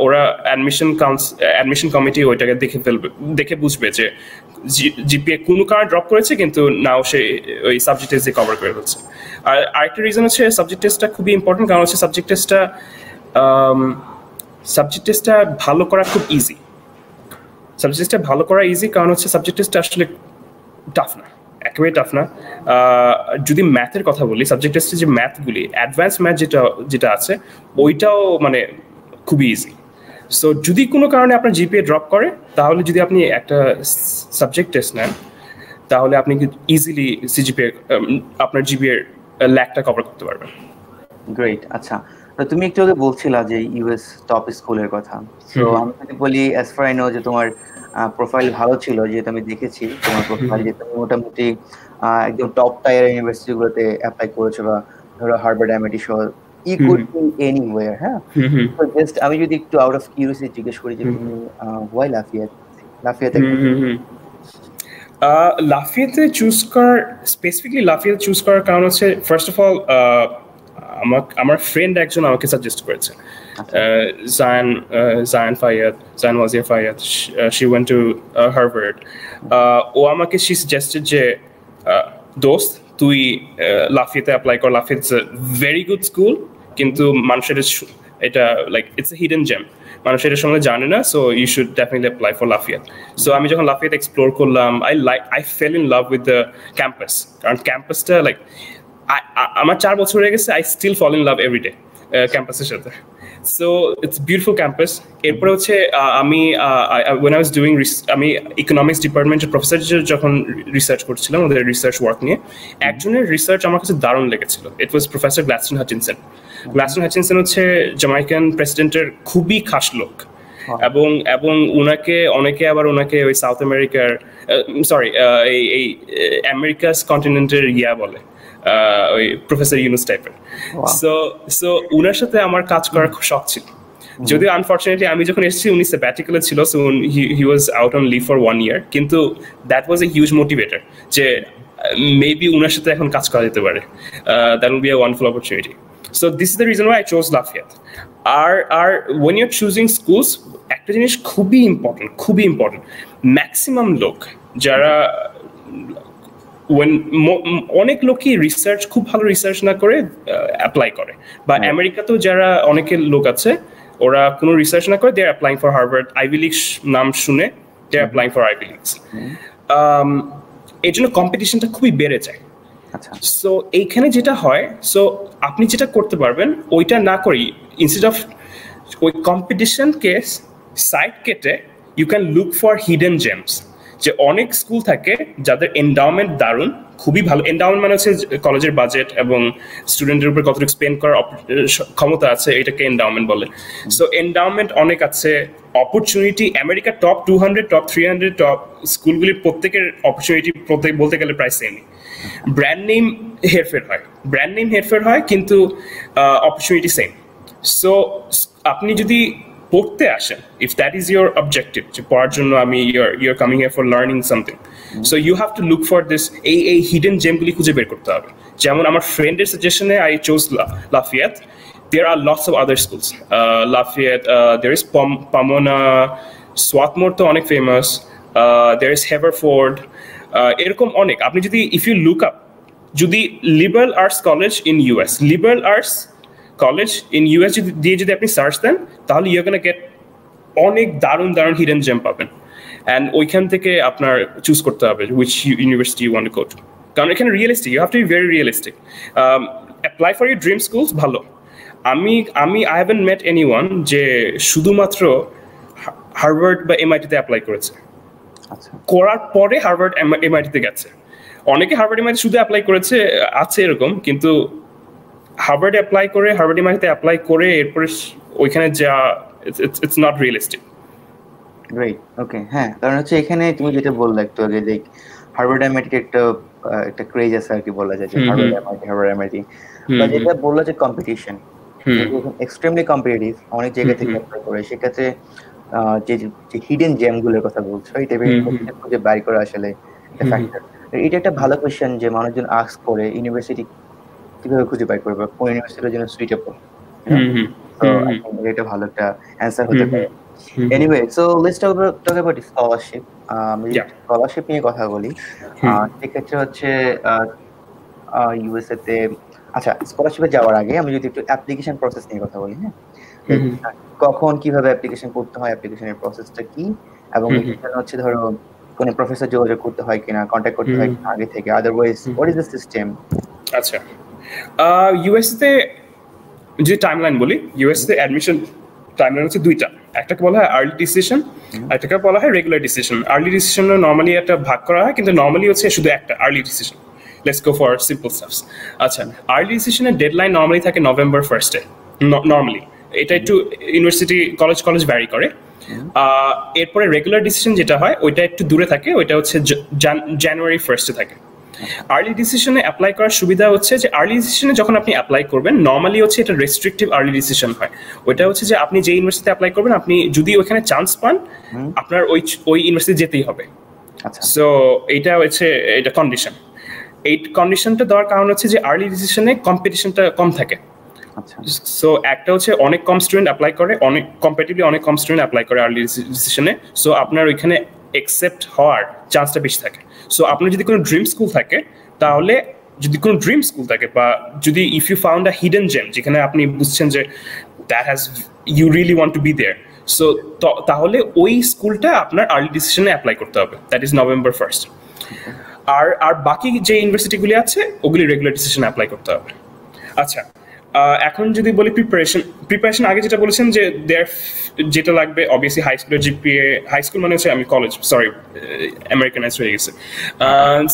ওরা অ্যাডমিশন কমিটি ওইটাকে দেখে বুঝবে যে জিপিএ কোনো কারণে ড্রপ করেছে, কিন্তু নাও সে ওই সাবজেক্ট টেস্ট দিয়ে কভার করে ফেলছে। আর আরেকটা রিজন হচ্ছে সাবজেক্ট টেস্টটা খুবই ইম্পর্টেন্ট, কারণ হচ্ছে সাবজেক্ট টেস্টটা ভালো করা খুব ইজি। সাবজেক্ট টেস্টটা ভালো করা ইজি কারণ হচ্ছে সাবজেক্ট টেস্টটা আসলে টাফ না, একেবারেই টাফ না। যদি ম্যাথের কথা বলি, সাবজেক্ট টেস্টে যে ম্যাথগুলি, অ্যাডভান্স ম্যাথ যেটা আছে ওইটাও মানে খুবই ইজি। সো যদি কোনো কারণে আপনার জিপিএ ড্রপ করে, তাহলে যদি আপনি একটা সাবজেক্ট টেস্ট নেন, তাহলে আপনি ইজিলি আপনার জিপিএ ল্যাকটা কভার করতে পারবেন। গ্রেট। আচ্ছা, তুমি একটু আগে বলছিলা যে ইউএস টপ স্কুলের কথা। সো আমি যদি বলি, অ্যাজ ফার আই নো যে তোমার প্রোফাইল ভালো ছিল, যেহেতু আমি দেখেছি তোমার প্রোফাইল যে তুমি মোটামুটি একদম টপ টায়ার ইউনিভার্সিটিগুলোতে অ্যাপ্লাই করেছো, বা ধরো হার্ভার্ড, এমআইটি সহ ই কুড বি এনিওয়্যার। হ্যাঁ, তো জাস্ট আমি যদি একটু আউট অফ কিউরিওসিটি জিজ্ঞেস করি যে তুমি ওয়াই লাফিয়াতে লাফিয়াতে স্পেসিফিকলি লাফিয়াতে চুজ করার কারণ হচ্ছে, ফার্স্ট অফ অল আমার ফ্রেন্ড একজন আমাকে সাজেস্ট করেছে, Zayan Wazir Fayyad. She went to Harvard. ও আমাকে she suggested যে দোস্ত তুই লাফিয়াতে অ্যাপ্লাই কর, Lafayette is a very good school, কিন্তু মানুষের এটা like it's a hidden gem, মানুষ এটার সঙ্গে জানে না, so you should definitely apply for Lafayette. So আমি যখন লাফিয়াত এক্সপ্লোর করলাম, I fell in love with the campus, কারণ ক্যাম্পাসটা লাইক আমার 4 বছর হয়ে গেছে, I still fall in love everyday ক্যাম্পাসের সাথে। So it's beautiful campus. এরপরে হচ্ছে আমি when I was doing আমি ইকোনমিক্স ডিপার্টমেন্টের প্রফেসর যখন রিসার্চ করছিলাম ওদের রিসার্চ ওয়ার্ক নিয়ে, একজনের রিসার্চ আমার কাছে দারুণ লেগেছিল। It was professor Gladstone Hutchinson. Gladstone Hutchinson হচ্ছে জামাইকান প্রেসিডেন্টের খুবই খাস লোক, এবং অনেকে আবার ওনাকে ওই সাউথ আমেরিকার এই আমেরিকাস কন্টিনেন্টের বলে, ওই প্রফেসর ইউনুস টাইপের। সো উনার সাথে আমার কাজ করার খুব শখ ছিল, যদিও আনফর্চুনেটলি আমি যখন এসেছি উনি স্যাবাটিক্যালে ছিল, so he was out on leave for 1 year, কিন্তু that was a huge motivator যে মেবি উনার সাথে এখন কাজ করা যেতে পারে, that will be a wonderful opportunity. So this is the reason why I chose Lafayette. আর ওয়েন ইউর চুজিং স্কুলস, একটা জিনিস খুবই ইম্পর্টেন্ট, ম্যাক্সিমাম লোক যারা অনেক লোকই খুব ভালো রিসার্চ না করে অ্যাপ্লাই করে, বা আমেরিকাতেও যারা অনেকের লোক আছে ওরা কোনো রিসার্চ না করে they are applying for Harvard, Ivy League নাম শুনে they are applying for Ivy Leagues. এই জন্য কম্পিটিশনটা খুবই বেড়ে যায়। সো এইখানে যেটা হয়, সো আপনি যেটা করতে পারবেন ওইটা না করি, ইনস্টেড অফ ওই কম্পিটিশনকে সাইড কেটে you can look for hidden gems. যে অনেক স্কুল থাকে যাদের এন্ডাওমেন্ট দারুণ, খুবই ভালো। এন্ডাওমেন্ট মানে হচ্ছে কলেজের বাজেট এবং স্টুডেন্টের উপর কতটুকু স্পেন্ড করার ক্ষমতা আছে, এটাকে এন্ডাওমেন্ট বলে। সো এন্ডাওমেন্ট অনেক আছে, অপরচুনিটি আমেরিকার টপ 200 টপ 300 টপ স্কুলগুলির প্রত্যেকের অপরচুনিটি বলতে গেলে প্রায় সেমই। ব্র্যান্ড নেম হেরফের হয় কিন্তু অপরচুনিটি সেম। সো আপনি যদি পড়তে আসেন, if that is your objective, যে পড়ার জন্য আমি you're coming here for learning something, so you have to look for this, এই হিডেন জেমগুলি খুঁজে বের করতে হবে। যেমন আমার ফ্রেন্ডের সাজেশনে I chose Lafayette. There are lots of other schools. Lafayette, there is Pomona, Swarthmore to onek famous. There is Haverford. এরকম অনেক। আপনি যদি if you look up, যদি liberal arts college in US, liberal arts college in US দিয়ে যদি আপনি search দেন, তাহলে you're gonna get অনেক দারুণ হিডেন জেম পাবেন। অ্যান্ড ওইখান থেকে আপনার চুজ করতে হবে which university you want to go to. কারণ এখানে realistic, you have to be very realistic. Apply for your dream schools, ভালো। আমি আই হ্যাভেন্ট মেট এনিওয়ান যে শুধুমাত্র হার্ভার্ড বা এমআইটিতে অ্যাপ্লাই করেছে, করার পরে হার্ভার্ড এমআইটিতে গেছে। অনেকে হার্ভার্ড এমআইটি শুধু অ্যাপ্লাই করেছে, আছে এরকম, কিন্তু হার্ভার্ড এমআইটিতে অ্যাপ্লাই করে এরপরে ওইখানে যা, ইটস নট রিয়েলিস্টিক। রাইট, ওকে। হ্যাঁ, কারণ হচ্ছে এখানে তুমি যেটা বললে একটু আগে, যে হার্ভার্ড এমআইটি একটা ক্রেজ আছে আর কি, বলা যায় যে হার্ভার্ড এমআইটি, বা যেটা বললো যে কম্পিটিশন এক্সট্রিমলি কম্পিটিটিভ, অনেক জায়গা থেকে অ্যাপ্লাই করে, সেক্ষেত্রে যে হিডেন জেমগুলোর কথা বলছো, এটা খুঁজে বাইর করা আসলে একটা ফ্যাক্টর। এটা একটা ভালো কোয়েশ্চেন যে মানুষজন আস্ক করে, ইউনিভার্সিটি কিভাবে খুঁজে বাইর করবে, কোন ইউনিভার্সিটির জন্য সুইটেবল। তো এটা ভালো একটা অ্যান্সার হতে পারে। Anyway, so let's talk about scholarship. Scholarship নিয়ে কথা বলি। সেক্ষেত্রে হচ্ছে ইউএসএ তে, আচ্ছা স্কলারশিপে যাওয়ার আগে আমি যদি একটু অ্যাপ্লিকেশন প্রসেস নিয়ে কথা বলি। হ্যাঁ, কখন কিভাবে অ্যাপ্লিকেশন করতে হয়, অ্যাপ্লিকেশনের প্রসেসটা কি, এবং এখানে হচ্ছে ধরো কোনো প্রফেসর যোগাযোগ করতে হয় কিনা, কন্ট্যাক্ট করতে হয় কিনা আগে থেকে, otherwise what is the system? আচ্ছা, ইউএসএ তে যে টাইমলাইন বলি, ইউএসএ অ্যাডমিশন টাইমলাইন হচ্ছে দুইটা, একটাকে বলা হয় আর্লি ডিসিশন, একটাকে বলা হয় regular decision. Early decision normally একটা ভাগ করা হয়, কিন্তু নর্মালি হচ্ছে শুধু একটা early decision. Let's go for simple stuffs. আচ্ছা, আর্লি ডিসিশনের ডেডলাইন নর্মালি থাকে নভেম্বর 1 নর্মালি। এটা একটু ইউনিভার্সিটি কলেজ ভ্যারি করে। এরপরে রেগুলার ডিসিশন যেটা হয় ওইটা একটু দূরে থাকে, ওইটা হচ্ছে জানুয়ারি 1 থাকে। আর্লি ডিসিশনে অ্যাপ্লাই করার সুবিধা হচ্ছে যে আর্লি ডিসিশনে যখন আপনি অ্যাপ্লাই করবেন নর্মালি হচ্ছে এটা রেস্ট্রিকটিভ আর্লি ডিসিশন হয়। ওইটা হচ্ছে যে আপনি যে ইউনিভার্সিটিতে অ্যাপ্লাই করবেন, আপনি যদি ওইখানে চান্স পান আপনার ওই ইউনিভার্সিটি যেতেই হবে। সো এইটা হচ্ছে এটা কন্ডিশন। এই কন্ডিশনটা দেওয়ার কারণ হচ্ছে যে আর্লি ডিসিশনে কম্পিটিশনটা কম থাকে। সো একটা হচ্ছে অনেক কম স্টুডেন্ট অ্যাপ্লাই করে, অনেক কম্পিটিটিভলি অনেক কম স্টুডেন্ট অ্যাপ্লাই করে আর্লি ডিসিশনে। সো আপনার ওইখানে অ্যাকসেপ্ট হওয়ার চান্সটা বেশি থাকে। সো আপনার যদি কোনো ড্রিম স্কুল থাকে, তাহলে যদি কোনো ড্রিম স্কুল থাকে, বা যদি if you found a hidden gem যেখানে আপনি বুঝছেন যে that has you really want to be there, so তাহলে ওই স্কুলটা আপনার আর্লি ডিসিশনে অ্যাপ্লাই করতে হবে, দ্যাট ইজ নভেম্বর 1। আর বাকি যে ইউনিভার্সিটিগুলি আছে ওগুলি রেগুলার ডিসিশনে অ্যাপ্লাই করতে হবে। আচ্ছা, এখন যদি বলি প্রিপারেশন আগে যেটা বলেছেন যে যেটা লাগবে অবভিয়াসলি হাই স্কুলের জিপিএ, হাই স্কুল মানে হচ্ছে আমি কলেজ, সরি আমেরিকানাইজ হয়ে গেছে।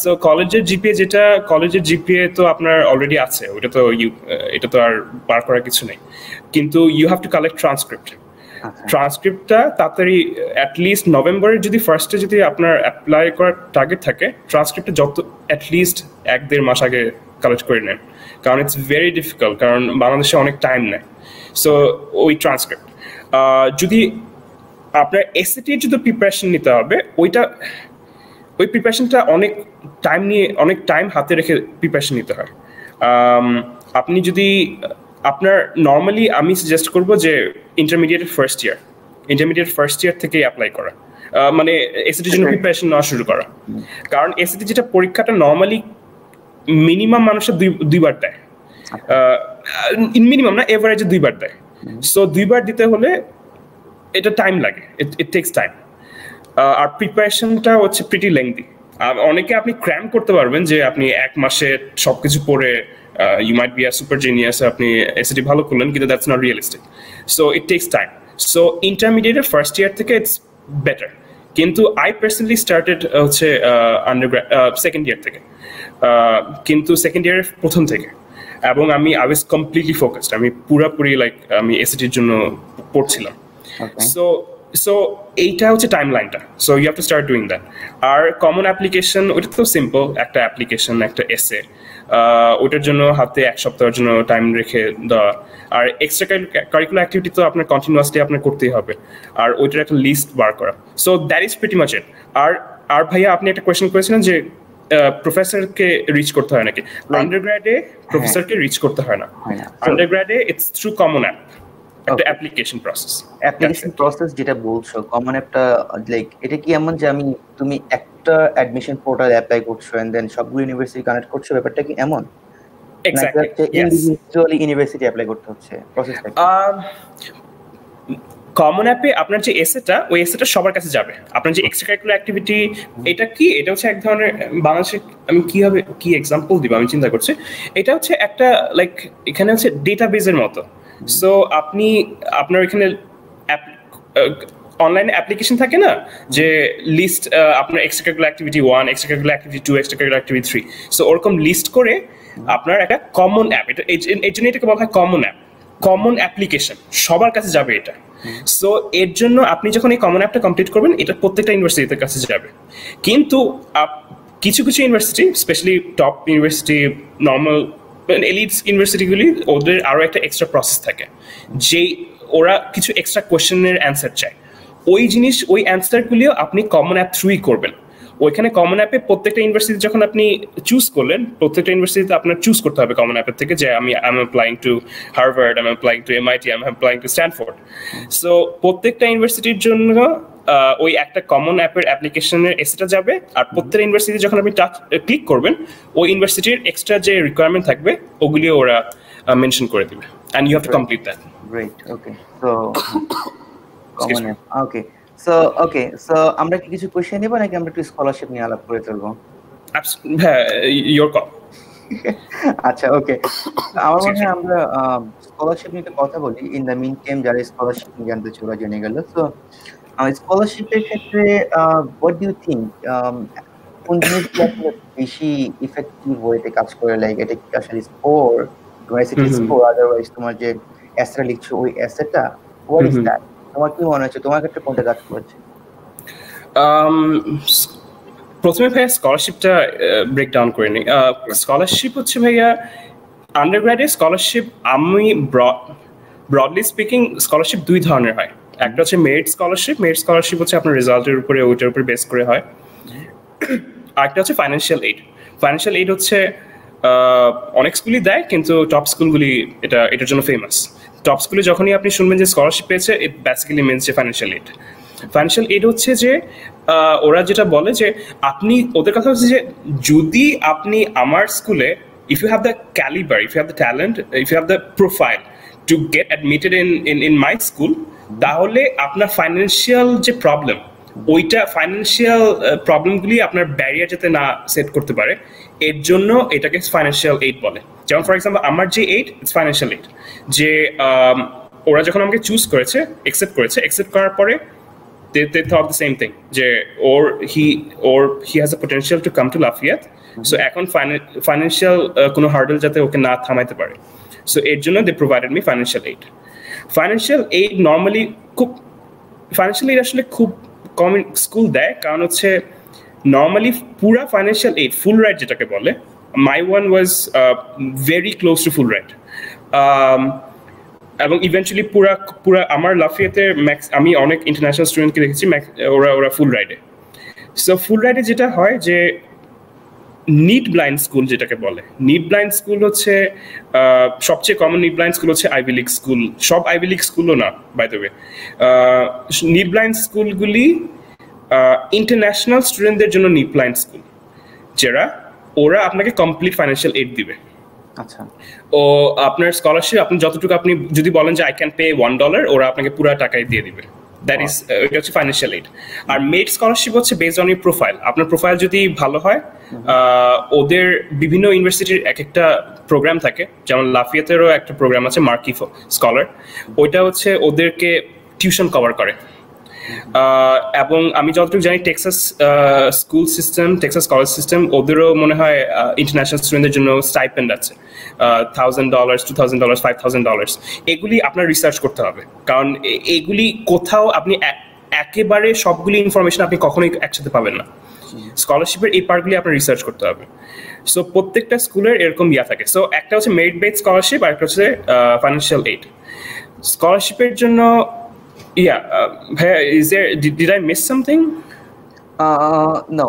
সো কলেজের জিপিএ তো আপনার অলরেডি আছে, এটা তো আর বার করার কিছু নেই, কিন্তু ইউ হ্যাভ টু কালেক্ট ট্রান্সক্রিপ্টটা তাড়াতাড়ি, অ্যাটলিস্ট নভেম্বরের যদি 1 যদি আপনার অ্যাপ্লাই করার টার্গেট থাকে, ট্রান্সক্রিপ্টটা যত অ্যাটলিস্ট 1-1.5 মাস আগে কালেক্ট করে নেন, কারণ ইটস ভেরি ডিফিকাল্ট, কারণ বাংলাদেশে অনেক টাইম নেয়। সো ওই ট্রান্সক্রিপ্ট, যদি আপনার এসএটির যদি প্রিপারেশন নিতে হবে, ওই প্রিপারেশনটা অনেক টাইম হাতে রেখে প্রিপারেশন নিতে হয়। আপনি যদি আপনার নর্মালি আমি সাজেস্ট করবো যে ইন্টারমিডিয়েট ফার্স্ট ইয়ার থেকেই অ্যাপ্লাই করা, মানে এসএটির জন্য প্রিপারেশন নেওয়া শুরু করা। কারণ এসএটি যেটা পরীক্ষাটা নর্মালি মিনিমাম মানুষের দুইবার দেয়, মিনিমাম না এভারেজে 2 বার দেয়। সো 2 বার দিতে হলে এটা টাইম লাগে, ইট টেকস টাইম। আর প্রিপারেশনটা হচ্ছে প্রিটি লেংদি। অনেকে আপনি ক্র্যাম করতে পারবেন যে আপনি 1 মাসে সবকিছু পড়ে you might be a super genius, আপনি এসএটি ভালো করলেন, কিন্তু that's not realistic. So it takes time. So ইন্টারমিডিয়েটের ফার্স্ট ইয়ার থেকে ইটস বেটার, কিন্তু আই পার্সোনালি স্টার্টেড হচ্ছে সেকেন্ড ইয়ার থেকে, কিন্তু সেকেন্ড ইয়ারের প্রথম থেকে, এবং আই ওয়াজ কমপ্লিটলি ফোকাসড, আমি পুরাপুরি আমি এসএটির জন্য পড়ছিলাম। সো এইটা হচ্ছে টাইমলাইনটা। So you have to start doing that. আর কমন অ্যাপ্লিকেশন, ওইটা তো সিম্পল, একটা অ্যাপ্লিকেশন, একটা এসে, ওইটার জন্য হাতে 1 সপ্তাহের জন্য টাইম রেখে দেওয়া। আর এক্সট্রা কারিকুলার অ্যাক্টিভিটি তো আপনার কন্টিনিউয়াসলি আপনার করতেই হবে, আর ওইটার একটা লিস্ট বার করা। So that is pretty much it. আর ভাইয়া আপনি একটা কোয়েশ্চেন করেছিলেন যে প্রফেসরকে রিচ করতে হয় নাকি? আন্ডারগ্র্যাডে প্রফেসরকে রিচ করতে হয় না, আন্ডারগ্র্যাডে ইটস থ্রু কমন অ্যাপ, একটা অ্যাপ্লিকেশন প্রসেস যেটা বলছো, কমন অ্যাপটা এটা কি এমন যে তুমি একটা অ্যাডমিশন পোর্টাল অ্যাপ্লাই করছো এন্ড দেন সবগুলো ইউনিভার্সিটি কানেক্ট করছো, ব্যাপারটা কি এমন? এক্স্যাক্টলি, ইন্ডিভিজুয়ালি ইউনিভার্সিটি অ্যাপ্লাই করতে হচ্ছে প্রসেসটা? কমন অ্যাপে আপনার যে এসেটা, ওই এসেটা সবার কাছে যাবে। আপনার যে এক্সট্রা কারিকুলার অ্যাক্টিভিটি, এটা হচ্ছে এক ধরনের, বাংলাদেশে আমি কি এক্সাম্পল দিব আমি চিন্তা করছি। এটা হচ্ছে একটা এখানে হচ্ছে ডেটাবেজের মতো। সো আপনার এখানে অনলাইনে অ্যাপ্লিকেশন থাকে না, যে লিস্ট আপনার extra curricular activity 1, extra curricular activity 2, extra curricular activity 3। So ওরকম লিস্ট করে আপনার একটা কমন অ্যাপ, এর জন্য এটাকে বলা হয় কমন অ্যাপ, কমন অ্যাপ্লিকেশন, সবার কাছে যাবে এটা। সো এর জন্য আপনি যখন এই কমন অ্যাপটা কমপ্লিট করবেন, এটা প্রত্যেকটা ইউনিভার্সিটির কাছে যাবে। কিন্তু কিছু university, specially top university, normal elites ইউনিভার্সিটিগুলি, ওদের আরও একটা এক্সট্রা প্রসেস থাকে, যে ওরা কিছু এক্সট্রা কোয়েশ্চেনের অ্যান্সার চায়। ওই অ্যান্সারগুলিও আপনি কমন অ্যাপ থ্রুই করবেন। ওইখানে কমন অ্যাপে প্রত্যেকটা ইউনিভার্সিটি যখন আপনি চুজ করলেন, প্রত্যেকটা ইউনিভার্সিটিতে আপনার চুজ করতে হবে কমন অ্যাপের থেকে যে আমি I am applying two Harvard, I am applying two MIT, I am applying two Stanford. So প্রত্যেকটা ইউনিভার্সিটির জন্য ওই একটা কমন অ্যাপের অ্যাপ্লিকেশনের এসেটা যাবে, আর প্রত্যেকটা ইউনিভার্সিটি যখন আপনি ক্লিক করবেন ওই ইউনিভার্সিটির এক্সট্রা যে রিকোয়ারমেন্ট থাকবে ওগুলিও ওরা মেনশন করে দিবে, and you have to complete that. Great, okay. So common app, okay. So আমরা কি কিছু কোশ্চেন নেব নাকি আমরা একটু স্কলারশিপ নিয়ে আলাপ করে ফেলবো? হ্যাঁ, ইয়োর কল। আচ্ছা, ওকে। আমার মনে হয় আমরা স্কলারশিপ নিয়ে কথা বলি। ইন দ্য মিন টাইম যারা স্কলারশিপ নিয়ে জানতে চাই ওরা জেনে গেল। সো স্কলারশিপের ক্ষেত্রে হোয়াট ডু ইউ থিঙ্ক, কোন জিনিসগুলো আসলে বেশি ইফেক্টিভ ওয়েতে কাজ করে? লাইক এটা কি আসলে স্কোর, ইউনিভার্সিটি স্কোর, আদারওয়াইজ তোমার যে এসএটা লিখছো ওই এসএটা, হোয়াট ইজ দ্যাট? তোমার কি মনে হচ্ছে তোমার ক্ষেত্রে কোনটা কাজ করছে? প্রথমে ভাইয়া স্কলারশিপটা ব্রেকডাউন করে নিই। স্কলারশিপ হচ্ছে ভাইয়া আন্ডারগ্র্যাডে স্কলারশিপ, আমি ব্রডলি স্পিকিং স্কলারশিপ দুই ধরনের হয়। একটা হচ্ছে মেরিট স্কলারশিপ। মেরিট স্কলারশিপ হচ্ছে আপনার রেজাল্টের উপরে, ওইটার উপরে বেস করে হয়। আরেকটা হচ্ছে ফাইন্যান্সিয়াল এইড। ফাইন্যান্সিয়াল এইড হচ্ছে অনেক স্কুলই দেয়, কিন্তু টপ স্কুলগুলি এটার জন্য ফেমাস। টপ স্কুলে যখনই আপনি শুনবেন যে স্কলারশিপ পেয়েছে, ইট বেসিক্যালি মিনস যে ফাইন্যান্সিয়াল এইড। ফাইন্যান্সিয়াল এইড হচ্ছে যে ওরা যেটা বলে যে আপনি, ওদের কথা হচ্ছে যে যদি আপনি আমার স্কুলে, if you have the caliber, if you have the talent, if you have the profile to get admitted in my school, তাহলে আপনার ফাইন্যান্সিয়াল যে প্রবলেম, ওইটা ফাইন্যান্সিয়াল প্রবলেমগুলি আপনার ব্যারিয়ার যাতে না সেট করতে পারে, এর জন্য এটাকে ফাইন্যান্সিয়াল এইড বলে। যেমন ফর এক্সাম্পল আমার যে এইড, ইটস ফাইন্যান্সিয়াল এইড। যে ওরা যখন আমাকে চুজ করেছে, অ্যাকসেপ্ট করার পরে they thought the same thing, যে he has a potential to come to Lafayette, so এখন ফাইন্যান্সিয়াল কোনো হার্ডল যাতে ওকে না থামাইতে পারে, সো এর জন্য they provided me financial aid. Financial aid normally financial aid আসলে খুব কম স্কুল দেয়, কারণ হচ্ছে নর্মালি পুরা ফাইন্যান্সিয়াল এইড ফুল রাইড যেটাকে বলে, my one was very close to full ride. এবং ইভেন্চুয়ালি পুরা আমার লাফিয়াতের ম্যাক্স, আমি অনেক ইন্টারন্যাশনাল স্টুডেন্টকে দেখেছি ওরা ফুল রাইডে। সো ফুল রাইডে যেটা হয় যে নিট ব্লাইন্ড স্কুল যেটাকে বলে, নিট ব্লাইন্ড স্কুল হচ্ছে সবচেয়ে কমন। নিট ব্লাইন্ড স্কুল হচ্ছে আইভি লিগ স্কুল, সব আইভি লিগ স্কুলও না by the way. Need blind স্কুলগুলি ইন্টারন্যাশনাল স্টুডেন্টদের জন্য নিট ব্লাইন্ড স্কুল, যারা ওরা আপনাকে কমপ্লিট ফাইন্যান্সিয়াল এইড দিবে। আচ্ছা, ও আপনার স্কলারশিপ আপনি যতটুকু, আপনি যদি বলেন যে আই ক্যান পে $1, ওরা আপনাকে পুরো টাকাই দিয়ে দিবে। দ্যাট ইজ, এটা হচ্ছে ফাইন্যান্সিয়াল এইড। আর মেরিট স্কলারশিপ হচ্ছে বেসড অন ইউর প্রোফাইল। আপনার প্রোফাইল যদি ভালো হয়, ওদের বিভিন্ন ইউনিভার্সিটির এক একটা প্রোগ্রাম থাকে, যেমন লাফিয়াতেরও একটা প্রোগ্রাম আছে মার্কি স্কলার, ওইটা হচ্ছে ওদেরকে টিউশন কভার করে। এবং আমি যতটুকু জানি Texas school system, Texas college system, ওদেরও মনে হয় ইন্টারন্যাশনাল স্টুডেন্টদের জন্য স্টাইপেন্ড আছে, $1,000, $2,000, $5,000। এগুলি আপনার রিসার্চ করতে হবে, কারণ এগুলি কোথাও আপনি একেবারে সবগুলি ইনফরমেশন আপনি কখনোই একসাথে পাবেন না। স্কলারশিপের এই পার্টগুলি আপনার রিসার্চ করতে হবে। সো প্রত্যেকটা স্কুলের এরকম ইয়া থাকে। সো একটা হচ্ছে মেরিট বেসড স্কলারশিপ, আর একটা হচ্ছে ফাইন্যান্সিয়াল এইড। স্কলারশিপের জন্য did I miss something? No,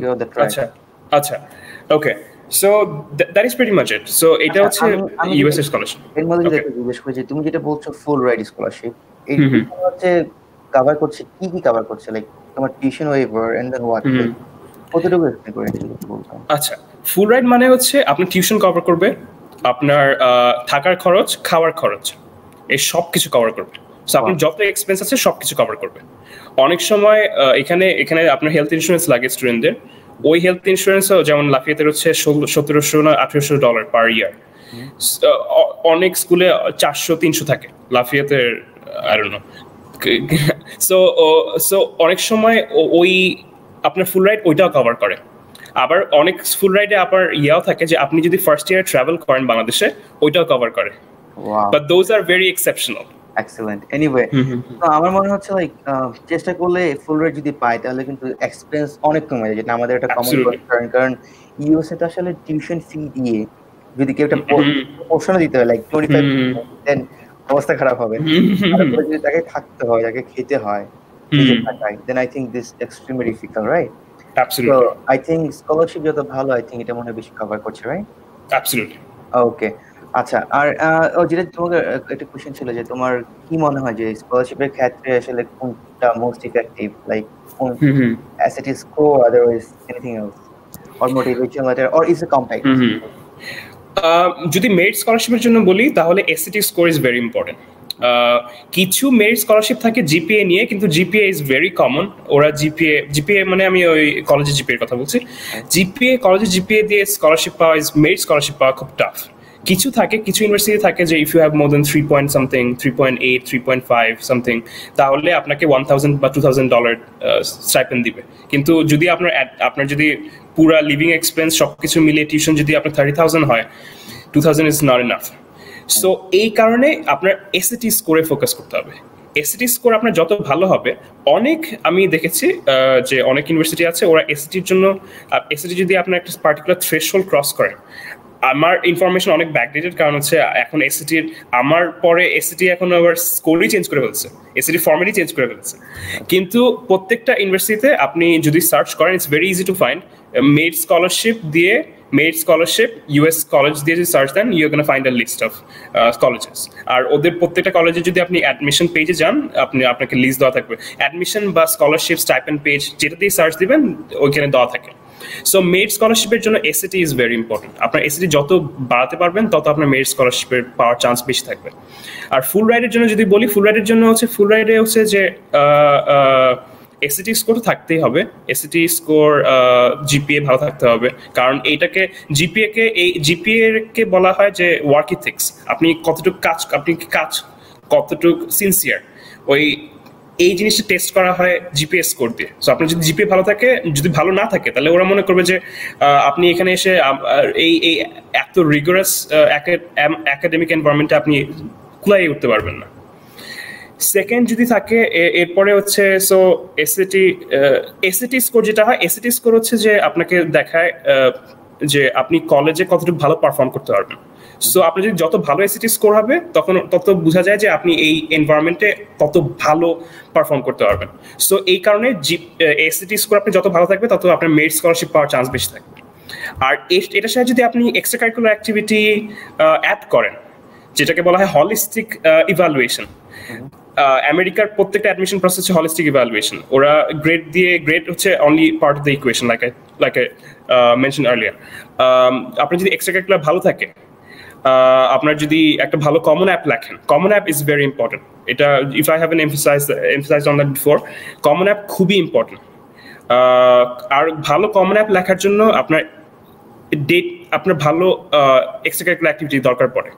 you're the right. Acha. Okay. So that is pretty much it. So এটা হচ্ছে US স্কলারশিপ। এর মধ্যে যেটা জিজ্ঞেস করেছি, তুমি যেটা বলছো ফুল রাইড স্কলারশিপ, এই হচ্ছে কভার করছে কি কভার করছে? লাইক তোমার tuition waiver and then what, কতটুকু এক্সপ্লেইন করে একটু বলতো। আচ্ছা, ফুল রাইড মানে হচ্ছে আপনার টিউশন কভার করবে, আপনার থাকার খরচ, খাওয়ার খরচ, এই সব কিছু কভার করবে। সো আপনার যত এক্সপেন্স আছে সবকিছু কভার করবে। অনেক সময় এখানে আপনার হেলথ ইন্স্যুরেন্স লাগে স্টুডেন্টদের, ওই হেলথ ইন্স্যুরেন্সও যেমন লাফিয়াতের হচ্ছে $1,700 না $1,800 পার ইয়ার। অনেক স্কুলে 400-300 থাকে, লাফিয়াতের আই ডোন্ট নো। সো অনেক সময় ওই আপনার ফুল রাইড ওইটাও কভার করে। আবার অনেক ফুল রাইডে আবার ইয়াও থাকে যে আপনি যদি ফার্স্ট ইয়ার ট্রাভেল করেন বাংলাদেশে, ওইটাও কভার করে। But those are very exceptional. Excellent. Anyway, তো আমার মনে হচ্ছে লাইক চেষ্টা করলে ফুল রেট যদি পাই তাহলে কিন্তু এক্সপেন্স অনেক কমে যায়, যেটা আমাদের একটা কমন কনসার্ন। কারণ ইউএসএ তে আসলে টিউশন ফি দিয়ে যদি কেউ একটা পোর্শন দিতে হয় লাইক 25%, দেন অবস্থা খারাপ হবে। তারপরে যদি তাকে থাকতে হয়, তাকে খেতে হয় নিজের টাকায়, then I think this extremely difficult, right? Absolutely. So I think scholarship যত ভালো, I think এটা মনে হয় বেশি কভার করছে, right? Absolutely. ওকে, আচ্ছা। আর যেটা তোমাকে একটা কোশ্চেন ছিল যে তোমার কি মনে হয় যে স্কলারশিপের ক্ষেত্রে আসলে কোনটা মোস্ট ইফেক্টিভ, লাইক কোন SAT score, otherwise anything else, or motivation letter, or is it compact? যদি মেরিট স্কলারশিপের জন্য বলি তাহলে SAT score is very important. কিছু মেরিট স্কলারশিপ থাকে জিপিএ নিয়ে, কিন্তু জিপিএ ইজ ভেরি কমন। ওরা জিপিএ মানে আমি ওই কলেজের জিপিএর কথা বলছি। কলেজের জিপিএ দিয়ে স্কলারশিপ পাওয়া, মেরিট স্কলারশিপ পাওয়া খুব টাফ। কিছু থাকে, কিছু ইউনিভার্সিটি থাকে যে if you have more than 3 point something, 3.8, 3.5 something, তাহলে আপনাকে $1,000 বা $2,000 স্টাইপেন্ড দিবে। কিন্তু যদি আপনার যদি পুরা লিভিং এক্সপেন্স সবকিছু মিলিয়ে টিউশন যদি আপনার 30,000 হয়, 2,000 ইজ নট এনাফ। সো এই কারণে আপনার SAT স্কোরে ফোকাস করতে হবে। SAT স্কোর আপনার যত ভালো হবে, আমি দেখেছি যে অনেক ইউনিভার্সিটি আছে ওরা SATর জন্য, SAT যদি আপনার একটা পার্টিকুলার থ্রেশহোল্ড ক্রস করে, আমার ইনফরমেশন অনেক ব্যাকডেটেড, কারণ হচ্ছে এখন SATর আমার পরে SAT এখন আবার স্কোরই চেঞ্জ করে ফেলছে, SAT ফর্মেটই চেঞ্জ করে ফেলছে। কিন্তু প্রত্যেকটা ইউনিভার্সিটিতে আপনি যদি সার্চ করেন, it's very easy to find merit scholarship US college দিয়ে যদি সার্চ দেন, you gonna find a list of colleges. আর ওদের প্রত্যেকটা কলেজে যদি আপনি অ্যাডমিশন পেজে যান, আপনাকে লিস্ট দেওয়া থাকবে, অ্যাডমিশন বা স্কলারশিপ স্টাইপেন্ড পেজ, যেটা দিয়ে সার্চ দিবেন ওইখানে দেওয়া থাকে। সো মেরিট স্কলারশিপের জন্য SAT ইজ ভেরি ইম্পর্টেন্ট। আপনার SAT যত বাড়াতে পারবেন তত আপনার মেরিট স্কলারশিপের পাওয়ার চান্স বেশি থাকবে। আর ফুল রাইডের জন্য যদি বলি, ফুল রাইডে হচ্ছে যে SAT স্কোর তো থাকতেই হবে। SAT স্কোর, জিপিএ ভালো থাকতে হবে, কারণ এইটাকে জিপিএ বলা হয় যে ওয়ার্ক ইথিক্স। আপনি কতটুকু সিনসিয়ার, এই জিনিসটা টেস্ট করা হয় জিপিএ স্কোর দিয়ে। সো আপনার যদি জিপিএ ভালো থাকে, যদি ভালো না থাকে, তাহলে ওরা মনে করবে যে আপনি এখানে এসে এই এত রিগোরাস একাডেমিক এনভায়রনমেন্টে আপনি কুলাই উঠতে পারবেন না। সেকেন্ড যদি থাকে, এরপরে হচ্ছে সো SAT স্কোর যেটা হয়, SAT স্কোর হচ্ছে যে আপনাকে দেখায় যে আপনি কলেজে কতটুকু ভালো পারফর্ম করতে পারবেন। সো আপনার যদি যত ভালো SAT স্কোর হবে, তত বোঝা যায় যে আপনি এই এনভায়রনমেন্টে কত ভালো পারফর্ম করতে পারবেন। সো এই কারণে SAT স্কোর আপনি যত ভালো থাকবে, তত আপনার মেরিট স্কলারশিপ পাওয়ার চান্স বেশি থাকবে। আর এটার সাথে যদি আপনি এক্সট্রা কারিকুলার অ্যাক্টিভিটি অ্যাড করেন, যেটাকে বলা হয় হলিস্টিক ইভ্যালুয়েশন। আমেরিকার প্রত্যেকটা অ্যাডমিশন প্রসেস হচ্ছে হলিস্টিক ইভ্যালুয়েশন। ওরা গ্রেড হচ্ছে only part of the equation, like I mention earlier. আপনার যদি এক্সট্রা কারিকুলার ভালো থাকে, আপনার যদি একটা ভালো কমন অ্যাপ লেখেন, common app is very important. এটা if I have emphasized on that before, common app খুবই ইম্পর্টেন্ট। আর ভালো কমন অ্যাপ লেখার জন্য আপনার ভালো এক্সট্রা কারিকুলার অ্যাক্টিভিটি দরকার পড়ে।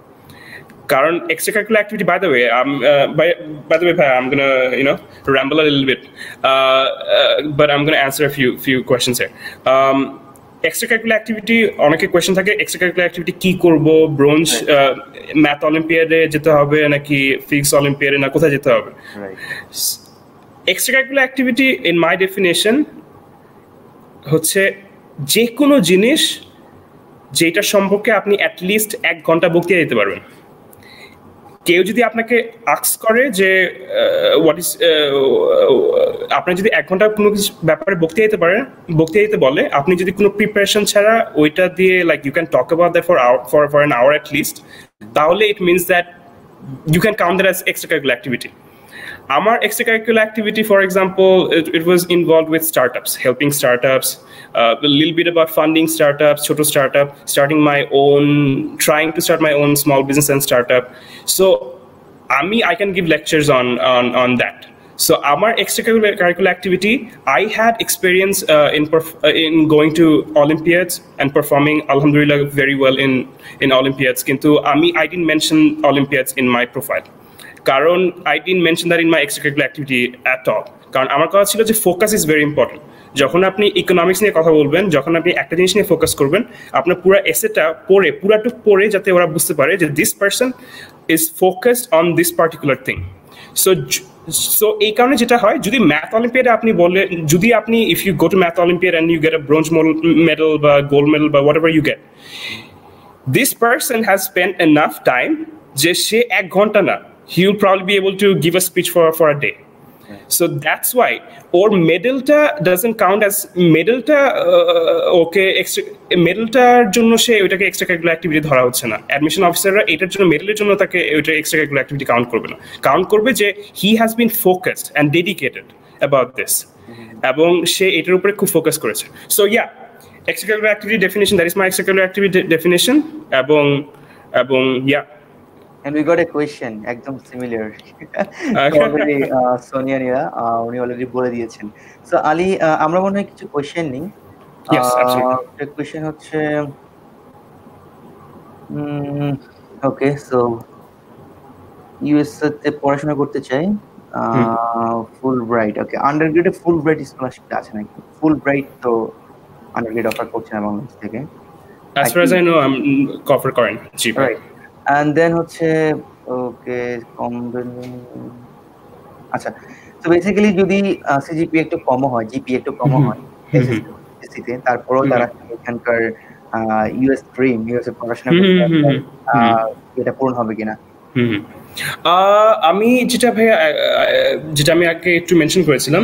কারণ extracurricular activity, by the way, I'm gonna ramble a little bit, but I'm gonna answer a few questions here. Extracurricular activity, অনেকে কোয়েশ্চেন থাকে, extracurricular activity কি করব, ব্রোঞ্জ ম্যাথ অলিম্পিয়াডে যেতে হবে নাকি ফিজিক্স অলিম্পিয়াডে, না কোথায় যেতে হবে? extracurricular activity in my definition হচ্ছে যে কোনো জিনিস যেটা সম্পর্কে আপনি অ্যাটলিস্ট 1 ঘন্টা বক্তৃতা দিতে পারবেন। কেউ যদি আপনাকে আস্ক করে যে আপনার যদি 1 ঘন্টা কোনো কিছু ব্যাপারে বক্তৃতা দিতে বলে, আপনি যদি কোনো প্রিপারেশন ছাড়া ওইটা দিয়ে like you can talk about that for an hour at least, তাহলে it means that you can count that as extracurricular activity. Our extracurricular activity, for example, it was involved with startups, helping startups, a little bit about funding startups, choto startup, trying to start my own small business and startup. So, I can give lectures on that. So, our extracurricular activity, I had experience in going to Olympiads and performing, alhamdulillah, very well in Olympiads. Kintu I didn't mention Olympiads in my profile. কারণ I didn't mention that in my extracurricular activity at all. কারণ আমার কথা ছিল যে focus is very important. যখন আপনি economics নিয়ে কথা বলবেন, যখন আপনি একটা জিনিস নিয়ে ফোকাস করবেন, আপনার পুরো এসেটা পড়ে যাতে ওরা বুঝতে পারে যে this person is focused on this particular thing. So এই কারণে যেটা হয়, যদি ম্যাথ অলিম্পিয়াডে আপনি if you go to math olympiad and you get a bronze medal বা গোল্ড মেডেল বা whatever you get, this person has spend enough time যে সে 1 ঘন্টা না, he will probably be able to give a speech for a day. So that's why or medalটা doesn't count as medalটা ওকে medalটার জন্য সে ওইটাকে extra curricular activity ধরা হচ্ছে না। Admission অফিসাররা এটার জন্য মেডেলের জন্য তাকে ওইটা এক্সট্রা কারিকুলার অ্যাক্টিভিটি কাউন্ট করবে না, কাউন্ট করবে যে he has been focused and dedicated about this, এবং সে এটার উপরে খুব ফোকাস করেছে। So yeah, extracurricular activity definition, that is my extracurricular activity definition, এবং yeah. And we got a question একদম similar already সোনিয়া নিয়া উনি অলরেডি বলে দিয়েছেন। সো আলী, আমরা মনে হয় কিছু কোশ্চেন নিই। Yes, absolutely. একটা কোশ্চেন হচ্ছে ওকে, সো ইউএসএ তে পড়াশোনা করতে চাই, ফুল ব্রাইট। ওকে, আন্ডারগ্রেডে ফুল ব্রাইট স্কলারশিপ আছে নাকি? ফুল ব্রাইট তো আন্ডারগ্রেড অফার করছে না বাংলাদেশ থেকে, as far as I know I'm offer করেন। জি রাইট। and then হচ্ছে ওকে আচ্ছা, তো বেসিক্যালি যদি সিজিপি একটু কম হয়, জিপি একটু কম হয় এসএসসি তে, তারপরেও তারা এখানকার ইউএস ড্রিম, ইউএস এ পড়াশোনা করতে এটা পূরণ হবে কিনা? আমি যেটা আমি আগে একটু মেনশন করেছিলাম,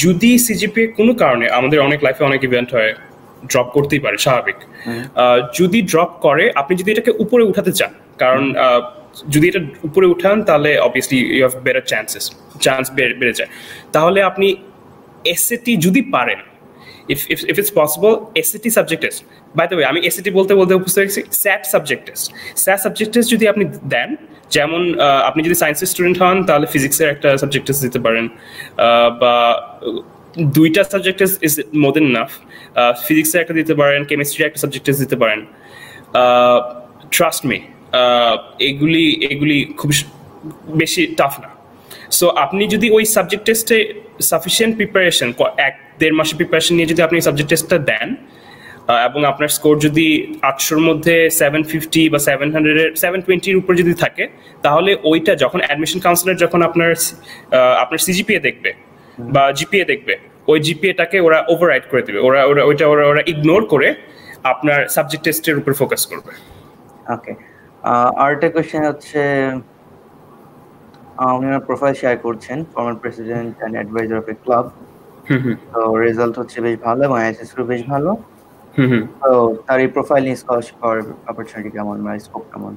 যদি সিজিপিএ কোনো কারণে, আমাদের অনেক লাইফে অনেক ইভেন্ট হয়, ড্রপ করতেই পারে, স্বাভাবিক। যদি ড্রপ করে, আপনি যদি এটাকে উপরে উঠাতে চান, কারণ যদি এটা উপরে উঠান তাহলে obviously you have better chance বেড়ে যায়, তাহলে আপনি এসএটি যদি পারেন, if it's possible, SAT subject test. By the way, আমি SAT বলতে বুঝতে পারছি SAT subject test যদি আপনি দেন, যেমন আপনি যদি সায়েন্সের স্টুডেন্ট হন তাহলে ফিজিক্সের একটা সাবজেক্ট টেস্ট দিতে পারেন, বা দুইটা subject test is more than enough. ফিজিক্সের একটা দিতে পারেন, কেমিস্ট্রির একটা সাবজেক্ট টেস্ট দিতে পারেন। ট্রাস্ট মি, এগুলি খুব বেশি টাফ না। সো আপনি যদি ওই সাবজেক্ট টেস্টে সাফিসিয়েন্ট প্রিপারেশন, 1-1.5 মাসের প্রিপারেশন নিয়ে যদি আপনি সাবজেক্ট টেস্টটা দেন, এবং আপনার স্কোর যদি 800-র মধ্যে 750 বা 720-র উপর যদি থাকে, তাহলে ওইটা যখন অ্যাডমিশন কাউন্সিলর যখন আপনার সিজিপিএ দেখবে বা জিপিএ দেখবে, ওই জিপিএটাকে ওরা ওভাররাইড করে দেবে, ওরা ইগনোর করে আপনার সাবজেক্ট টেস্টের উপর ফোকাস করবে। ওকে, আরেকটা কোশ্চেন হচ্ছে, আপনারা প্রোফাইল শেয়ার করছেন, former president and adviser of a club, তো রেজাল্ট হচ্ছে বেশ ভালো এবং আইএসএসও বেশ ভালো। তো তার এই প্রোফাইল নিয়ে স্কলারশিপ পাওয়ার অপরচুনিটি কেমন, মানে স্কোপ কেমন?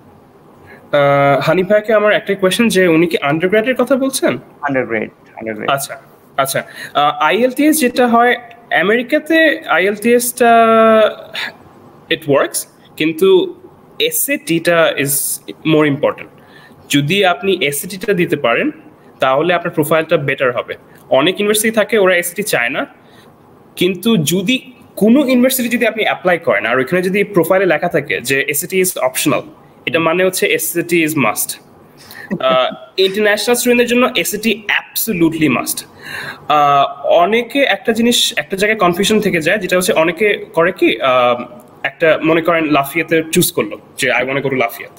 হানিফ ভাইকে আমার একটাই কোয়েশ্চেন, যে উনি কি আন্ডারগ্রেডের কথা বলছেন? আন্ডারগ্রেড। আচ্ছা, আইএলটিএস যেটা হয় আমেরিকাতে, আইএলটিএসটা ইট ওয়ার্কস, কিন্তু এসএটিটা ইজ মোর ইম্পর্টেন্ট। যদি আপনি এসএটিটা দিতে পারেন তাহলে আপনার প্রোফাইলটা বেটার হবে। অনেক ইউনিভার্সিটি থাকে ওরা এসএটি চায় না, কিন্তু যদি কোনো ইউনিভার্সিটি যদি আপনি অ্যাপ্লাই করেন আর ওইখানে যদি প্রোফাইলে লেখা থাকে যে এসএটি ইজ অপশনাল, এটা মানে হচ্ছে এসএটি ইজ মাস্ট। ইন্টারন্যাশনাল স্টুডেন্টদের জন্য এসএটি অ্যাবসলিউটলি মাস্ট। অনেকে একটা জিনিস একটা জায়গায় কনফিউশন থেকে যায়, যেটা হচ্ছে অনেকে করে কি, একটা মনে করেন লাফিয়াতে চুজ করলো যে I want to go to Lafayette,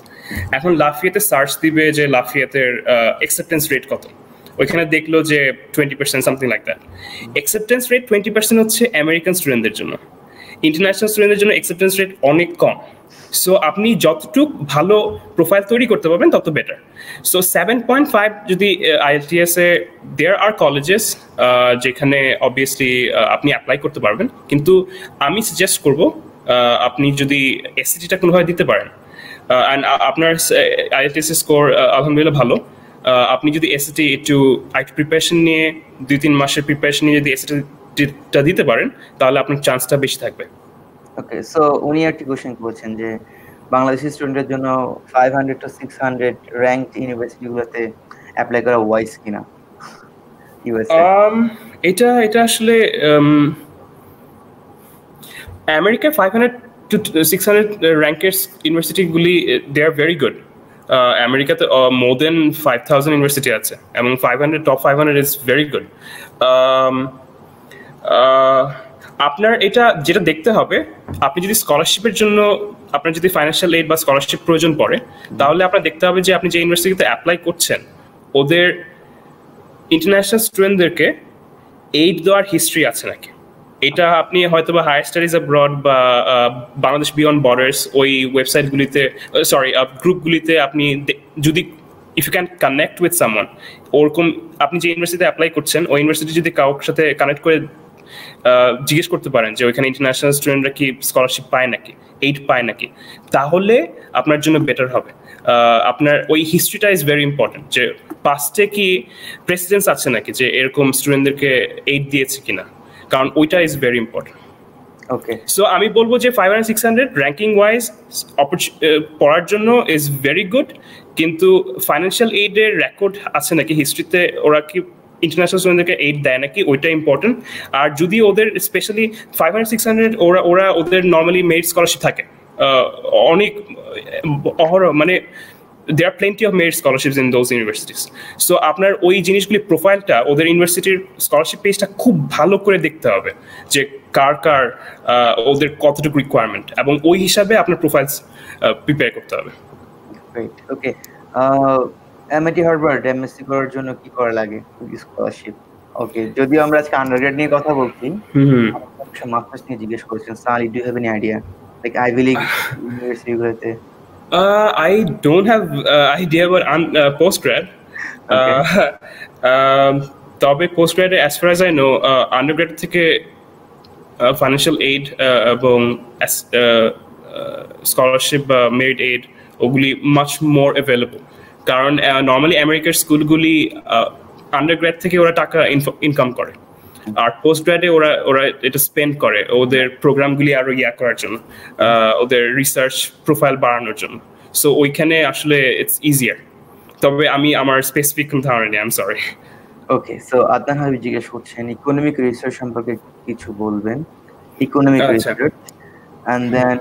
এখন লাফিয়াতে সার্চ দিবে যে লাফিয়াতের অ্যাকসেপ্টেন্স রেট কত, ওইখানে দেখলো যে 20% something like that. Acceptance rate 20% হচ্ছে আমেরিকান স্টুডেন্টদের জন্য, ইন্টারন্যাশনাল স্টুডেন্টদের জন্য অ্যাকসেপ্টেন্স রেট অনেক কম। সো আপনি যতটুকু ভালো প্রোফাইল তৈরি করতে পারবেন তত বেটার। সো 7.5 যদি আইএলটিএস এ, দেয়ার আর কলেজেস যেখানে অবভিয়াসলি আপনি অ্যাপ্লাই করতে পারবেন, কিন্তু আমি সাজেস্ট করবো আপনি যদি এসসিটিটা কোনোভাবে দিতে পারেন, অ্যান্ড আপনার আইএলটিএস স্কোর আলহামদুলিল্লাহ ভালো, আপনি যদি এসএটি একটু প্রিপারেশন নিয়ে 2-3 মাসের প্রিপারেশন নিয়ে যদি এসএটিটা দিতে পারেন তাহলে আপনার চান্সটা বেশি থাকবে। ওকে, সো উনি একটা কোশ্চেন করেছেন যে বাংলাদেশি স্টুডেন্টদের জন্য 500 to 600 র্যাঙ্কড ইউনিভার্সিটিগুলোতে অ্যাপ্লাই করা ওয়াইজ কিনা ইউএসএ? এটা আসলে আমেরিকা 500 to 600 র্যাঙ্কের ইউনিভার্সিটিগুলি দে আর ভেরি গুড। আমেরিকাতে মোর দেন 5000 ইউনিভার্সিটি আছে এবং 500 টপ 500 ইজ ভেরি গুড। আপনার এটা যেটা দেখতে হবে, আপনি যদি স্কলারশিপের জন্য আপনার যদি ফাইন্যান্সিয়াল এইড বা স্কলারশিপ প্রয়োজন পড়ে, তাহলে আপনার দেখতে হবে যে আপনি যে ইউনিভার্সিটিতে অ্যাপ্লাই করছেন ওদের ইন্টারন্যাশনাল স্টুডেন্টদেরকে এইড দেওয়ার হিস্ট্রি আছে নাকি। এটা আপনি হয়তো বা হায়ার স্টাডিজ অ্যাব্রড বা বাংলাদেশ বিয়ন্ড বর্ডার্স ওই ওয়েবসাইটগুলিতে, গ্রুপগুলিতে আপনি যদি if you can connect with someone, ওরকম আপনি যে ইউনিভার্সিটিতে অ্যাপ্লাই করছেন ওই ইউনিভার্সিটি যদি কারোর সাথে কানেক্ট করে জিজ্ঞেস করতে পারেন যে ওইখানে ইন্টারন্যাশনাল স্টুডেন্টরা কি স্কলারশিপ পায় নাকি, এইড পায় নাকি, তাহলে আপনার জন্য বেটার হবে। আপনার ওই হিস্ট্রিটা ইজ ভেরি ইম্পর্টেন্ট, যে পাস্টে কি প্রেসিডেন্স আছে নাকি যে এরকম স্টুডেন্টদেরকে এইড দিয়েছে কিনা, কারণ ওইটা is very important. Okay, so আমি বলবো যে 500 600 র্যাঙ্কিং ওয়াইজ পড়ার জন্য ইজ ভেরি গুড, কিন্তু ফাইন্যান্সিয়াল এইডের রেকর্ড আছে নাকি হিস্ট্রিতে, ওরা কি ইন্টারন্যাশনাল স্টুডেন্টদেরকে এইড দেয় নাকি, ওইটা ইম্পর্টেন্ট। আর যদি ওদের স্পেশালি 500 600 ওরা ওদের নর্মালি মেরিট স্কলারশিপ থাকে অনেক অহরহ, মানে there are plenty of merit scholarships in those universities. So আপনার ওই জিনিসগুলি প্রোফাইলটা ওদের ইউনিভার্সিটির স্কলারশিপ পেজটা খুব ভালো করে দেখতে হবে যে কার কার ওদের কতটুকু রিকোয়ারমেন্ট, এবং ওই হিসাবে আপনার প্রোফাইলস প্রিপেয়ার করতে হবে। ওকে, এমআইটি হার্ভার্ড এমএসসি করার জন্য কি করা লাগে স্কলারশিপ? ওকে, যদিও আমরা আজকে আন্ডারগ্রেড নিয়ে কথা বলছি, মাস্টার্স নিয়ে জিজ্ঞেস করেছেন। সালি, do you have any idea like Ivy League ইউনিভার্সিটিগুলোতে? I don't have idea about postgrad. তবে postgrad, as far as I know, undergrad থেকে financial aid এবং scholarship merit aid ওগুলি much more available, কারণ নর্মালি আমেরিকার স্কুলগুলি আন্ডারগ্রেড থেকে ওরা টাকা ইনকাম করে, আর পোস্ট গ্র্যাডে ওরা এটা স্পেন্ড করে ওদের প্রোগ্রামগুলি আরো করার জন্য, ওদের রিসার্চ প্রোফাইল বাড়ানোর জন্য। সো ওইখানে আসলে ইটস ইজিয়ার। তবে আমি আমার স্পেসিফিক ধারণা নেই, I am sorry. Okay, so Adnan Habib জিজ্ঞেস করছেন ইকোনমিক রিসার্চ সম্পর্কে কিছু বলবেন। Economic research and then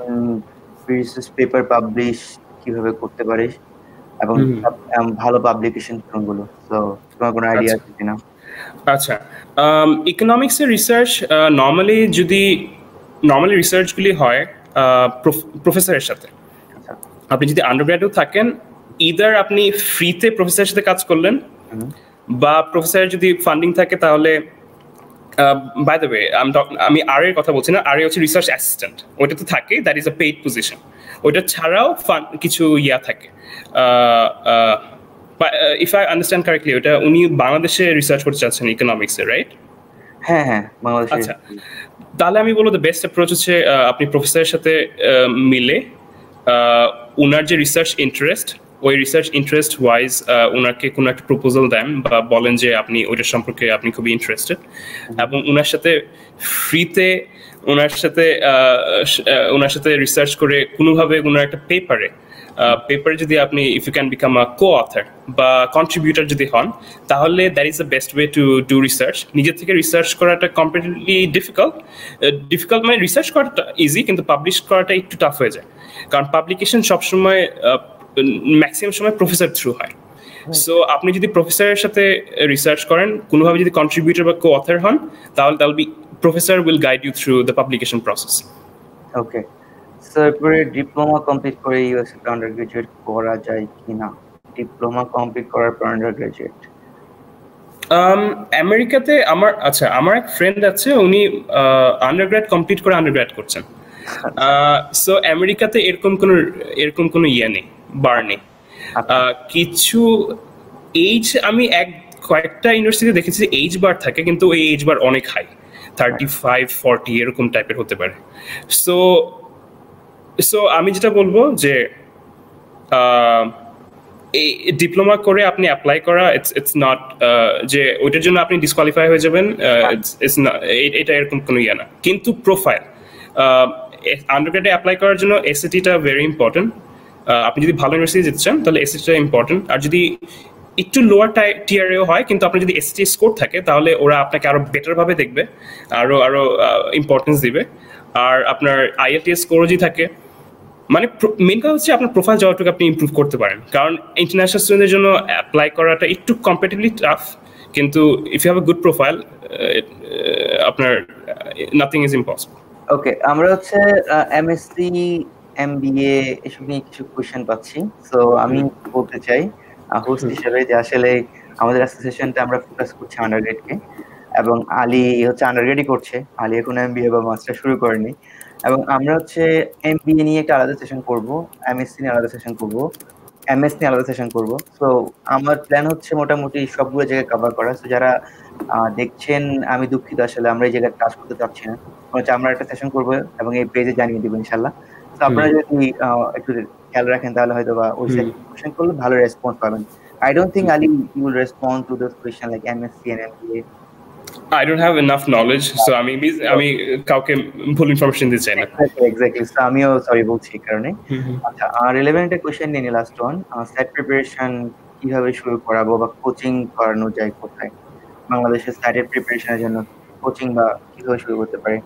research paper publish কিভাবে করতে পারিস এবং ভালো পাবলিকেশন কোনগুলো, সো তোমার কোনো আইডিয়া আছে কিনা? আচ্ছা, ইকোনমিক্সের রিসার্চ নর্মালি রিসার্চগুলি হয় প্রফেসরের সাথে। আপনি যদি আন্ডারগ্র্যাডেও থাকেন, ইদার আপনি ফ্রিতে প্রফেসরের সাথে কাজ করলেন, বা প্রফেসরের যদি ফান্ডিং থাকে তাহলে, বাই দ্য ওয়ে আমি আর এর কথা বলছি না, আর হচ্ছে রিসার্চ অ্যাসিস্ট্যান্ট, ওইটা তো থাকে, that is a paid position. ওইটা ছাড়াও কিছু থাকে। ইফ আই আন্ডারস্ট্যান্ড কারেক্টলি, ওটা উনি বাংলাদেশে রিসার্চ করতে চাচ্ছেন ইকোনমিক্সে, রাইট? হ্যাঁ, বাংলাদেশে। আচ্ছা, তাহলে আমি বলবো দ্য বেস্ট অ্যাপ্রোচ হচ্ছে আপনি প্রফেসরের সাথে মিলে উনার যে রিসার্চ ইন্টারেস্ট, ওই রিসার্চ ইন্টারেস্ট ওয়াইজ ওনাকে কোনো একটা প্রপোজাল দেন বা বলেন যে আপনি ওইটার সম্পর্কে আপনি খুবই ইন্টারেস্টেড, এবং ওনার সাথে ফ্রিতে ওনার সাথে রিসার্চ করে কোনোভাবে ওনার একটা পেপারে যদি আপনি if you can become a co author বা কন্ট্রিবিউটার যদি হন, তাহলে that is the best way to do research. নিজের থেকে রিসার্চ করাটা কম্পারেটিভলি ডিফিকাল্ট, মানে রিসার্চ করাটা ইজি, কিন্তু পাবলিশ করাটা একটু টাফ হয়ে যায়, কারণ পাবলিকেশন সবসময় ম্যাক্সিমাম সময় প্রফেসর থ্রু হয়। সো আপনি যদি প্রফেসরের সাথে রিসার্চ করেন, কোনোভাবে যদি কন্ট্রিবিউটর বা কো অথর হন, তাহলে professor will guide you through the publication process. Okay, তারপরে ডিপ্লোমা কমপ্লিট করে ইউএসএ আন্ডারগ্র্যাজুয়েট করা যায় কিনা? ডিপ্লোমা কমপ্লিট করার পর আন্ডারগ্র্যাজুয়েট আমেরিকাতে আমার এক ফ্রেন্ড আছে, উনি আন্ডারগ্র্যাড কমপ্লিট করে আন্ডারগ্র্যাড করছেন। সো আমেরিকাতে এরকম কোনো নেই, বার নেই। কিছু এইজ, আমি কয়েকটা ইউনিভার্সিটি দেখেছি এইজ বার থাকে, কিন্তু ওই এইজ বার অনেক হাই, 35 40 এরকম টাইপের হতে পারে। সো আমি যেটা বলবো যে এই ডিপ্লোমা করে আপনি অ্যাপ্লাই করা, ইটস নট যে ওইটার জন্য আপনি ডিসকোয়ালিফাই হয়ে যাবেন, এটা এরকম কোনো না। কিন্তু প্রোফাইল আন্ডারগ্রেডে অ্যাপ্লাই করার জন্য এসএটিটা ভেরি ইম্পর্টেন্ট। আপনি যদি ভালো ইউনিভার্সিটি যেতে চান তাহলে এসএটিটা ইম্পর্টেন্ট। আর যদি একটু লোয়ার টিয়ারেও হয়, কিন্তু আপনার যদি এসএটি স্কোর থাকে, তাহলে ওরা আপনাকে আরো বেটার ভাবে দেখবে, আরো ইম্পর্টেন্স দিবে। আর আপনার আইএলটিএস স্কোর যদি থাকে, মানে মেন কথা হচ্ছে আপনার প্রোফাইল যতটুকু আপনি ইমপ্রুভ করতে পারেন, কারণ ইন্টারন্যাশনাল স্টুডেন্টের জন্য অ্যাপ্লাই করাটা একটু কম্পারেটিভলি টাফ, কিন্তু if you have a good profile, আপনার নাথিং ইজ ইম্পসিবল। ওকে, আমরা হচ্ছে এমএসসি এমবিএ এসব নিয়ে কিছু কোশ্চেন পাচ্ছি। সো আমি বলতে চাই হোস্ট হিসেবে যে আসলে আমাদের অ্যাসোসিয়েশনটা আমরা ফোকাস করছি আন্ডারগ্রেডকে, এবং আলী হচ্ছে আন্ডারগ্রেডই করছে, আলী এখন এমবিএ বা মাস্টার শুরু করেনি। এবং আমরা হচ্ছে এমবিএ নিয়ে একটা আলাদা সেশন করবো, এমএসসি নিয়ে আলাদা সেশন করবো, এমএস নিয়ে আলাদা সেশন করব। সো আমার প্ল্যান হচ্ছে মোটামুটি সবগুলো জায়গায় কভার করা। সো যারা দেখছেন, আমি দুঃখিত আসলে আমরা এই জায়গায় কাজ করতে পারছি না। হচ্ছে আমরা একটা সেশন করব এবং এই পেজে জানিয়ে দিব ইনশাল্লাহ। তো আপনারা যদি একটু খেয়াল রাখেন তাহলে হয়তো বা ওই কোশ্চেন করলে ভালো রেসপন্স পাবেন। I don't think Ali you will respond to those questions like MSc and MBA. I don't have enough knowledge, so আমি কাউকে ভুল ইনফরমেশন দিতে চাই না। Exactly. So আমিও সরি বলছি এই কারণে। আচ্ছা, রিলেভেন্ট একটা কোশ্চেন নিয়ে লাস্ট ওয়ান। সেট প্রিপারেশন কিভাবে শুরু করাবো বা কোচিং করানো যায় কোথায়? বাংলাদেশের স্যাটের প্রিপারেশনের জন্য কোচিং বা কিভাবে শুরু করতে পারে?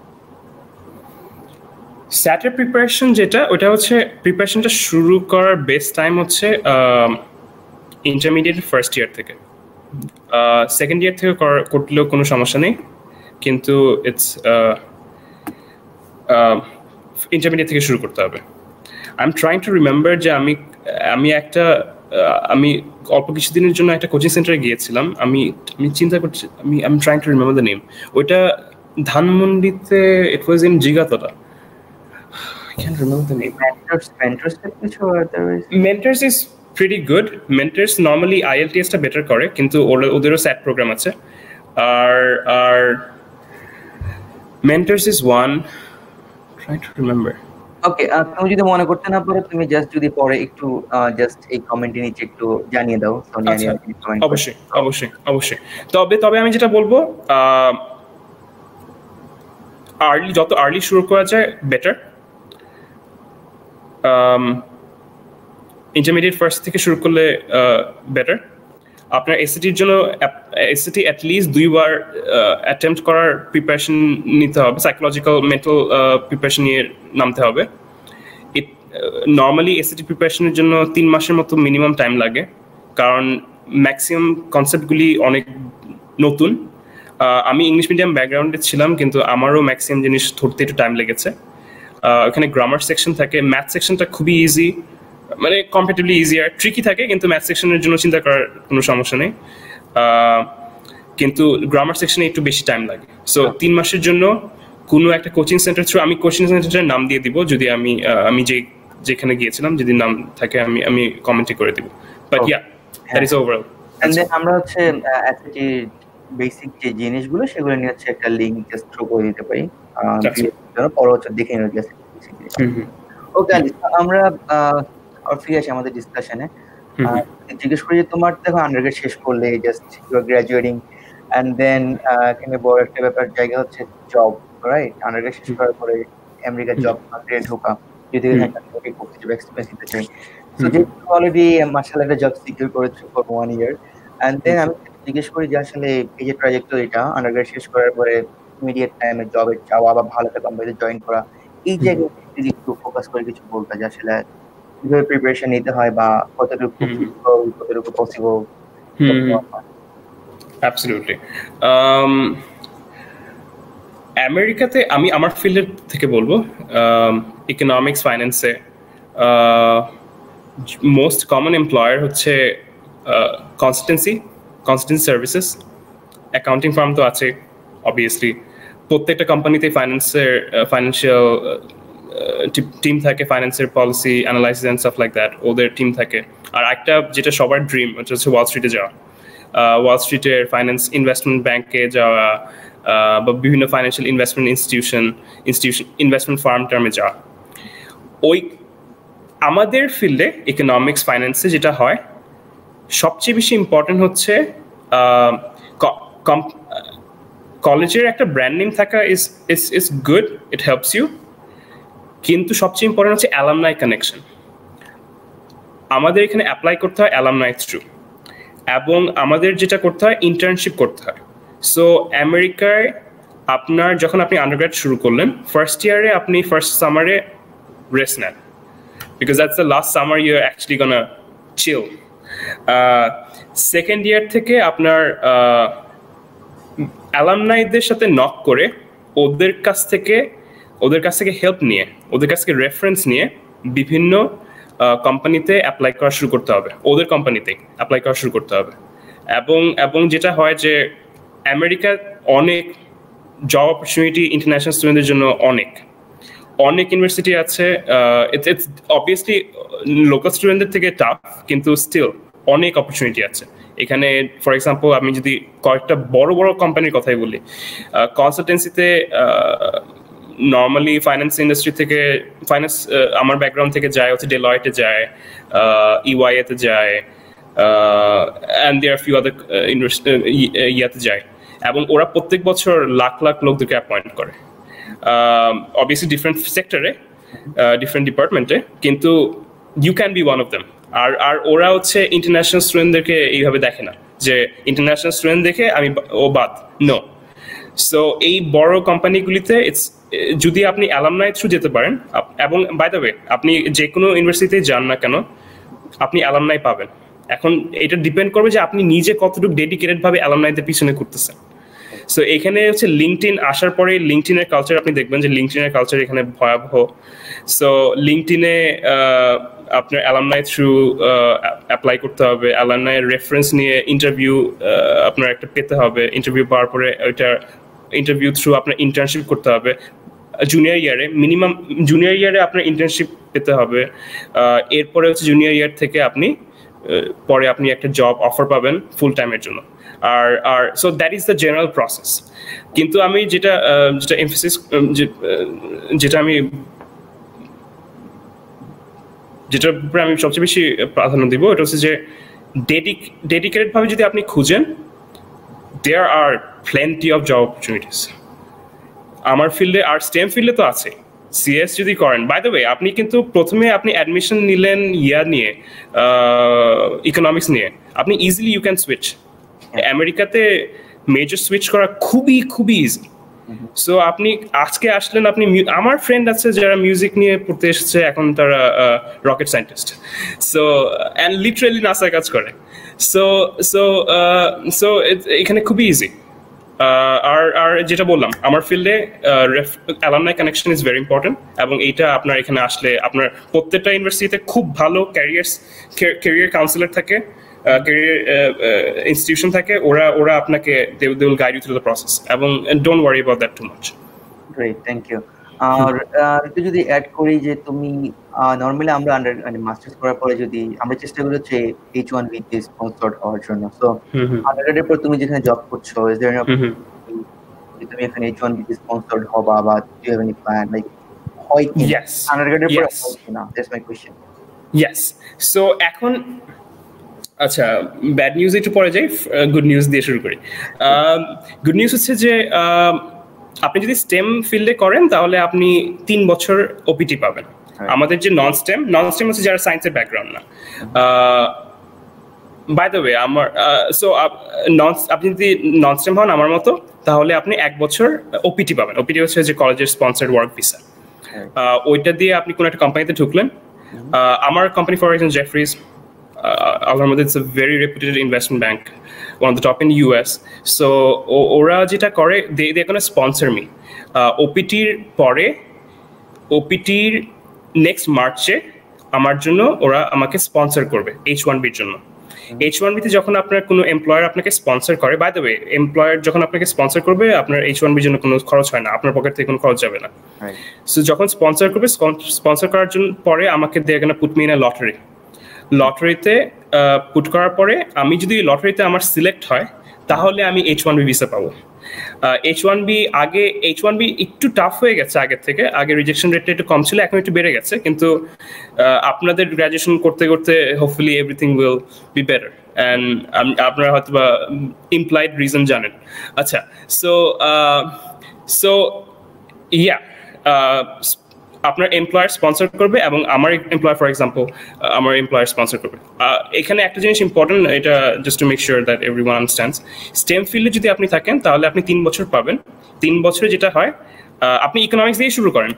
স্যাটের প্রিপারেশন যেটা, ওটা হচ্ছে প্রিপারেশনটা শুরু করার বেস্ট টাইম হচ্ছে ইন্টারমিডিয়েট ফার্স্ট ইয়ার থেকে। সেকেন্ড ইয়ার থেকে করলেও কোনো সমস্যা নেই, কিন্তু ইটস ইন্টারমিডিয়েট থেকে শুরু করতে হবে। I am trying to remember যে আমি অল্প কিছুদিনের জন্য একটা কোচিং সেন্টারে গিয়েছিলাম। আমি চিন্তা করছি, I am trying to remember the name. ওইটা ধানমন্ডিতে, it was in Jigatola. I can't remember the name. Mentors is pretty good. Mentors normally IELTS টা better করে, কিন্তু ওদেরও SAT program আছে। আর Mentors is one. Trying to remember. ওকে, তুমি যদি মনে করতে না পারো, তুমি জাস্ট যদি পরে একটু জাস্ট এই কমেন্টের নিচে একটু জানিয়ে দাও। অবশ্যই। তবে আমি যেটা বলবো, যত আর্লি শুরু করা যায় বেটার। ইন্টারমিডিয়েট ফার্স্ট থেকে শুরু করলে বেটার। আপনার এসএটির জন্য এসএটি অ্যাটলিস্ট 2 বার অ্যাটেম্প্ট করার প্রিপারেশন নিতে হবে, সাইকোলজিক্যাল মেন্টাল প্রিপারেশন নিয়ে নামতে হবে। নর্মালি এসএটি প্রিপারেশনের জন্য 3 মাসের মতো মিনিমাম টাইম লাগে, কারণ ম্যাক্সিমাম কনসেপ্টগুলি অনেক নতুন। আমি ইংলিশ মিডিয়াম ব্যাকগ্রাউন্ডে ছিলাম, কিন্তু আমারও ম্যাক্সিমাম জিনিস ধরতে একটু টাইম লেগেছে। ওখানে গ্রামার সেকশন থাকে, ম্যাথ সেকশনটা খুবই ইজি, মানে কম্পারেটিভলি ইজিয়ার। ট্রিকি থাকে, কিন্তু ম্যাথ সেকশনের জন্য চিন্তা করার কোনো সমস্যা নেই, কিন্তু গ্রামার সেকশনে একটু বেশি টাইম লাগে। সো 3 মাসের জন্য কোনো একটা কোচিং সেন্টার থ্রু, আমি কোচিং সেন্টারের নাম দিয়ে দিব যদি আমি যেখানে গিয়েছিলাম, যদি নাম থাকে আমি কমেন্টে করে দিব। But yeah, that is overall. And then আমরা হচ্ছে এসএটি বেসিক যে জিনিসগুলো সেগুলো নিয়ে হচ্ছে একটা লিংক জাস্ট থ্রো করে দিতে পারি, পরে হচ্ছে দেখে নিও জাস্ট। ওকে, আমরা ফিরে আসি আমাদের ডিসকাশনে। জিজ্ঞেস করি যে তোমার দেখো আন্ডারগ্রেড শেষ করলে, just you are graduating, and then এখানে বড় একটা ব্যাপার জায়গা হচ্ছে জব, রাইট? আন্ডারগ্রেড শেষ করার পরে আমেরিকার জব মার্কেটে ঢোকা, যদি করতে চাই, এক্সপেরিয়েন্স নিতে চাই। সো যে অলরেডি মাশাআল্লাহ একটা জব সিকিউর করেছো ফর 1 ইয়ার, এন্ড দেন আমি জিজ্ঞেস করি যে আসলে এই যে ট্র্যাজেক্টরিটা আন্ডারগ্রেড শেষ করার পরে ইমিডিয়েট টাইমে জবে যাওয়া বা ভালো একটা কোম্পানিতে জয়েন করা, এই জায়গায় একটু ফোকাস করে কিছু বলতে, যে আসলে কিভাবে প্রিপারেশন নিতে হয় বা কতটুকু পসিবল? অ্যাবসলিউটলি। আমেরিকাতে আমি আমার ফিল্ডের থেকে বলবো, ইকোনমিক্স ফাইন্যান্সে মোস্ট কমন এমপ্লয়ার হচ্ছে কনসালটেন্সি সার্ভিসেস। অ্যাকাউন্টিং ফার্ম তো আছে অবভিয়াসলি, প্রত্যেকটা কোম্পানিতে ফাইন্যান্সিয়াল টিম থাকে, ফাইন্যান্সের policy analysis and staff like that, ওদের টিম থাকে। আর একটা যেটা সবার ড্রিম, ওটা হচ্ছে ওয়াল স্ট্রিটে যাওয়া। ওয়াল স্ট্রিটের ফাইন্যান্স ইনভেস্টমেন্ট ব্যাংকে যাওয়া, বা বিভিন্ন financial investment institution investment farm টার্মে যাওয়া। ওই আমাদের ফিল্ডে ইকোনমিক্স ফাইন্যান্সে যেটা হয়, সবচেয়ে বেশি ইম্পর্টেন্ট হচ্ছে কলেজের একটা ব্র্যান্ড নেম থাকা is good, it helps you, কিন্তু সবচেয়ে ইম্পর্টেন্ট হচ্ছে অ্যালামনাই কানেকশন। আমাদের এখানে অ্যাপ্লাই করতে হয় অ্যালামনাই থ্রু, এবং আমাদের যেটা করতে হয় ইন্টার্নশিপ করতে হয়। সো আমেরিকায় যখন আপনি আন্ডারগ্রেড শুরু করলেন, ফার্স্ট ইয়ারে আপনি ফার্স্ট সামারে রেস্ট নেন, because that's the last summer you're actually gonna chill. Second year থেকে আপনার অ্যালামনাইদের সাথে নক করে ওদের কাছ থেকে হেল্প নিয়ে, ওদের কাছ থেকে রেফারেন্স নিয়ে বিভিন্ন কোম্পানিতে অ্যাপ্লাই করা শুরু করতে হবে, ওদের কোম্পানিতে অ্যাপ্লাই করা শুরু করতে হবে। এবং যেটা হয় যে আমেরিকা অনেক জব অপরচুনিটি ইন্টারন্যাশনাল স্টুডেন্টদের জন্য অনেক ইউনিভার্সিটি আছে, ইটস অবভিয়াসলি লোকাল স্টুডেন্টদের থেকে টাফ, কিন্তু স্টিল অনেক অপরচুনিটি আছে এখানে। ফর এক্সাম্পল আমি যদি কয়েকটা বড় বড় কোম্পানির কথাই বলি, কনসালটেন্সিতে নর্মালি ফাইন্যান্স ইন্ডাস্ট্রি থেকে আমার ব্যাকগ্রাউন্ড থেকে যায় হচ্ছে ডেলয়েটে যায়, ইওয়াইতে যায়, অ্যান্ড দেয়ার ফিউ আদার ইয়াতে যায়, এবং ওরা প্রত্যেক বছর লাখ লাখ লোকদেরকে অ্যাপয়েন্ট করে, অবভিয়াসলি ডিফারেন্ট সেক্টরে, ডিফারেন্ট ডিপার্টমেন্টে, কিন্তু you can be one of them. আর ওরা হচ্ছে ইন্টারন্যাশনাল স্টুডেন্টদেরকে এইভাবে দেখে না যে ইন্টারন্যাশনাল স্টুডেন্ট দেখে আমি ও বাদ, নো। সো এই বড় কোম্পানিগুলিতে যদি আপনি অ্যালামনাই থ্রু যেতে পারেন, এবং বাই দ্য ওয়ে আপনি যে কোনো ইউনিভার্সিটিতে যান না কেন আপনি অ্যালামনাই পাবেন। এখন এটা ডিপেন্ড করবে যে আপনি নিজে কতটুকু ডেডিকেটেডভাবে অ্যালামনাইদের পিছনে করতেছেন। সো এখানে হচ্ছে লিঙ্কডইন আসার পরে লিঙ্কডইনের কালচার আপনি দেখবেন যে লিঙ্কডইনের কালচার এখানে ভয়াবহ। সো লিঙ্কডইনে আপনার অ্যালামনাই থ্রু অ্যাপ্লাই করতে হবে, অ্যালামনাই রেফারেন্স নিয়ে ইন্টারভিউ আপনার একটা পেতে হবে, ইন্টারভিউ পাওয়ার পরে ওইটা ইন্টারভিউ থ্রু আপনার ইন্টার্নশিপ করতে হবে জুনিয়র ইয়ারে, মিনিমাম জুনিয়র ইয়ারে আপনার ইন্টার্নশিপ পেতে হবে। এরপরে হচ্ছে জুনিয়র ইয়ার থেকে পরে আপনি একটা জব অফার পাবেন ফুল টাইমের জন্য। আর so that is the general process. কিন্তু আমি যেটা এমফাসিস যেটার উপরে আমি সবচেয়ে বেশি প্রাধান্য দিব এটা হচ্ছে যে ডেডিকেটেড ভাবে যদি আপনি খুঁজেন, দেয়ার are plenty of job opportunities আমার ফিল্ডে, আর স্টেম ফিল্ডে তো আছে। সিএস যদি করেন, বাই দ্য ওয়ে আপনি কিন্তু প্রথমে আপনি অ্যাডমিশন নিলেন নিয়ে ইকোনমিক্স নিয়ে, আপনি ইজিলি ইউ ক্যান সুইচ। আমেরিকাতে মেজর সুইচ করা খুবই খুবই ইজি। সো আপনি আজকে আসলেন, আপনি আমার ফ্রেন্ড আছে যারা মিউজিক নিয়ে পড়তে এসেছে, এখন তারা rocket scientist, so and literally নাসায় কাজ করে। সো সো সো এখানে খুবই ইজি। আর যেটা বললাম আমার ফিল্ডে alumni connection is very important, এবং এইটা আপনার এখানে আসলে আপনার প্রত্যেকটা ইউনিভার্সিটিতে খুব ভালো ক্যারিয়ার কাউন্সিলর থাকে, ক্যারিয়ার ইনস্টিটিউশন থাকে, ওরা আপনাকে they will guide you through the process, এবং don't worry about that too much. Great, thank you. আর একটু যদি অ্যাড করি যে তুমি নর্মালি আমরা মাস্টার্স করার পরে যদি আমরা চেষ্টা করি হচ্ছে H1B তে স্পন্সরড হওয়ার জন্য, সো আন্ডারগ্রেডের পর তুমি যেখানে জব করছো, ইজ देयर এনি তুমি এখানে H1B তে স্পন্সরড হবা, বা do you have any plan, like হয় কি আন্ডারগ্রেডের পর হয় কি না? That's my question. Yes, so এখন আচ্ছা ব্যাড নিউজ একটু পরে যাই, গুড নিউজ দিয়ে শুরু করি। গুড নিউজ হচ্ছে যে আপনি যদি স্টেম ফিল্ডে করেন তাহলে আপনি 3 বছর ওপিটি পাবেন। আমাদের যে নন স্টেম হচ্ছে যারা সায়েন্সের ব্যাকগ্রাউন্ড না। বাই দ্য ওয়ে আমার আপনি যদি নন স্টেম হন আমার মতো, তাহলে আপনি 1 বছর ওপিটি পাবেন। ওপিটি হচ্ছে যে কলেজের স্পন্সার্ড ওয়ার্ক ভিসা। ওইটা দিয়ে আপনি কোনো একটা কোম্পানিতে ঢুকলেন। আমার কোম্পানি ফর এক্সাম্পল জেফরিজ, আল্লাহর মধ্যে it's a very রেপুটেড investment bank, one of the top in US. So ওরা যেটা করে they gonna sponsor me OPTর নেক্সট মার্চে আমার জন্য ওরা আমাকে স্পন্সর করবে H1B এর জন্য। H1B তে যখন আপনার কোনো এমপ্লয়ার আপনাকে স্পন্সর করে, বাই দ্য ওয়ে এমপ্লয়ার যখন আপনাকে স্পন্সর করবে আপনার H1B এর জন্য কোনো খরচ হয় না, আপনার পকেট থেকে কোনো খরচ যাবে না। সো যখন স্পন্সর করবে, স্পন্সর করার জন্য পরে আমাকে they gonna put me in a লটারিতে পুট করার পরে আমি যদি লটারিতে আমার সিলেক্ট হয় তাহলে আমি H1B ভিসা পাবো। H1B একটু টাফ হয়ে গেছে আগের থেকে, আগে রিজেকশন রেটটা একটু কম ছিল, এখন একটু বেড়ে গেছে, কিন্তু আপনাদের গ্র্যাজুয়েশন করতে করতে hopefully everything will be better, and আপনারা হয়তো বা ইমপ্লাইড রিজন জানেন। আচ্ছা, সো ইয়া আপনার এমপ্লয়ার স্পন্সর করবে এবং আমার এমপ্লয়ার ফর এক্সাম্পল আমার এমপ্লয়ার স্পন্সর করবে। এখানে একটা জিনিস ইম্পর্টেন্ট, এটা just to make sure that everyone understands, stem ফিল্ডে যদি আপনি থাকেন তাহলে আপনি 3 বছর পাবেন। 3 বছরে যেটা হয়, আপনি ইকোনমিক্স দিয়ে শুরু করেন,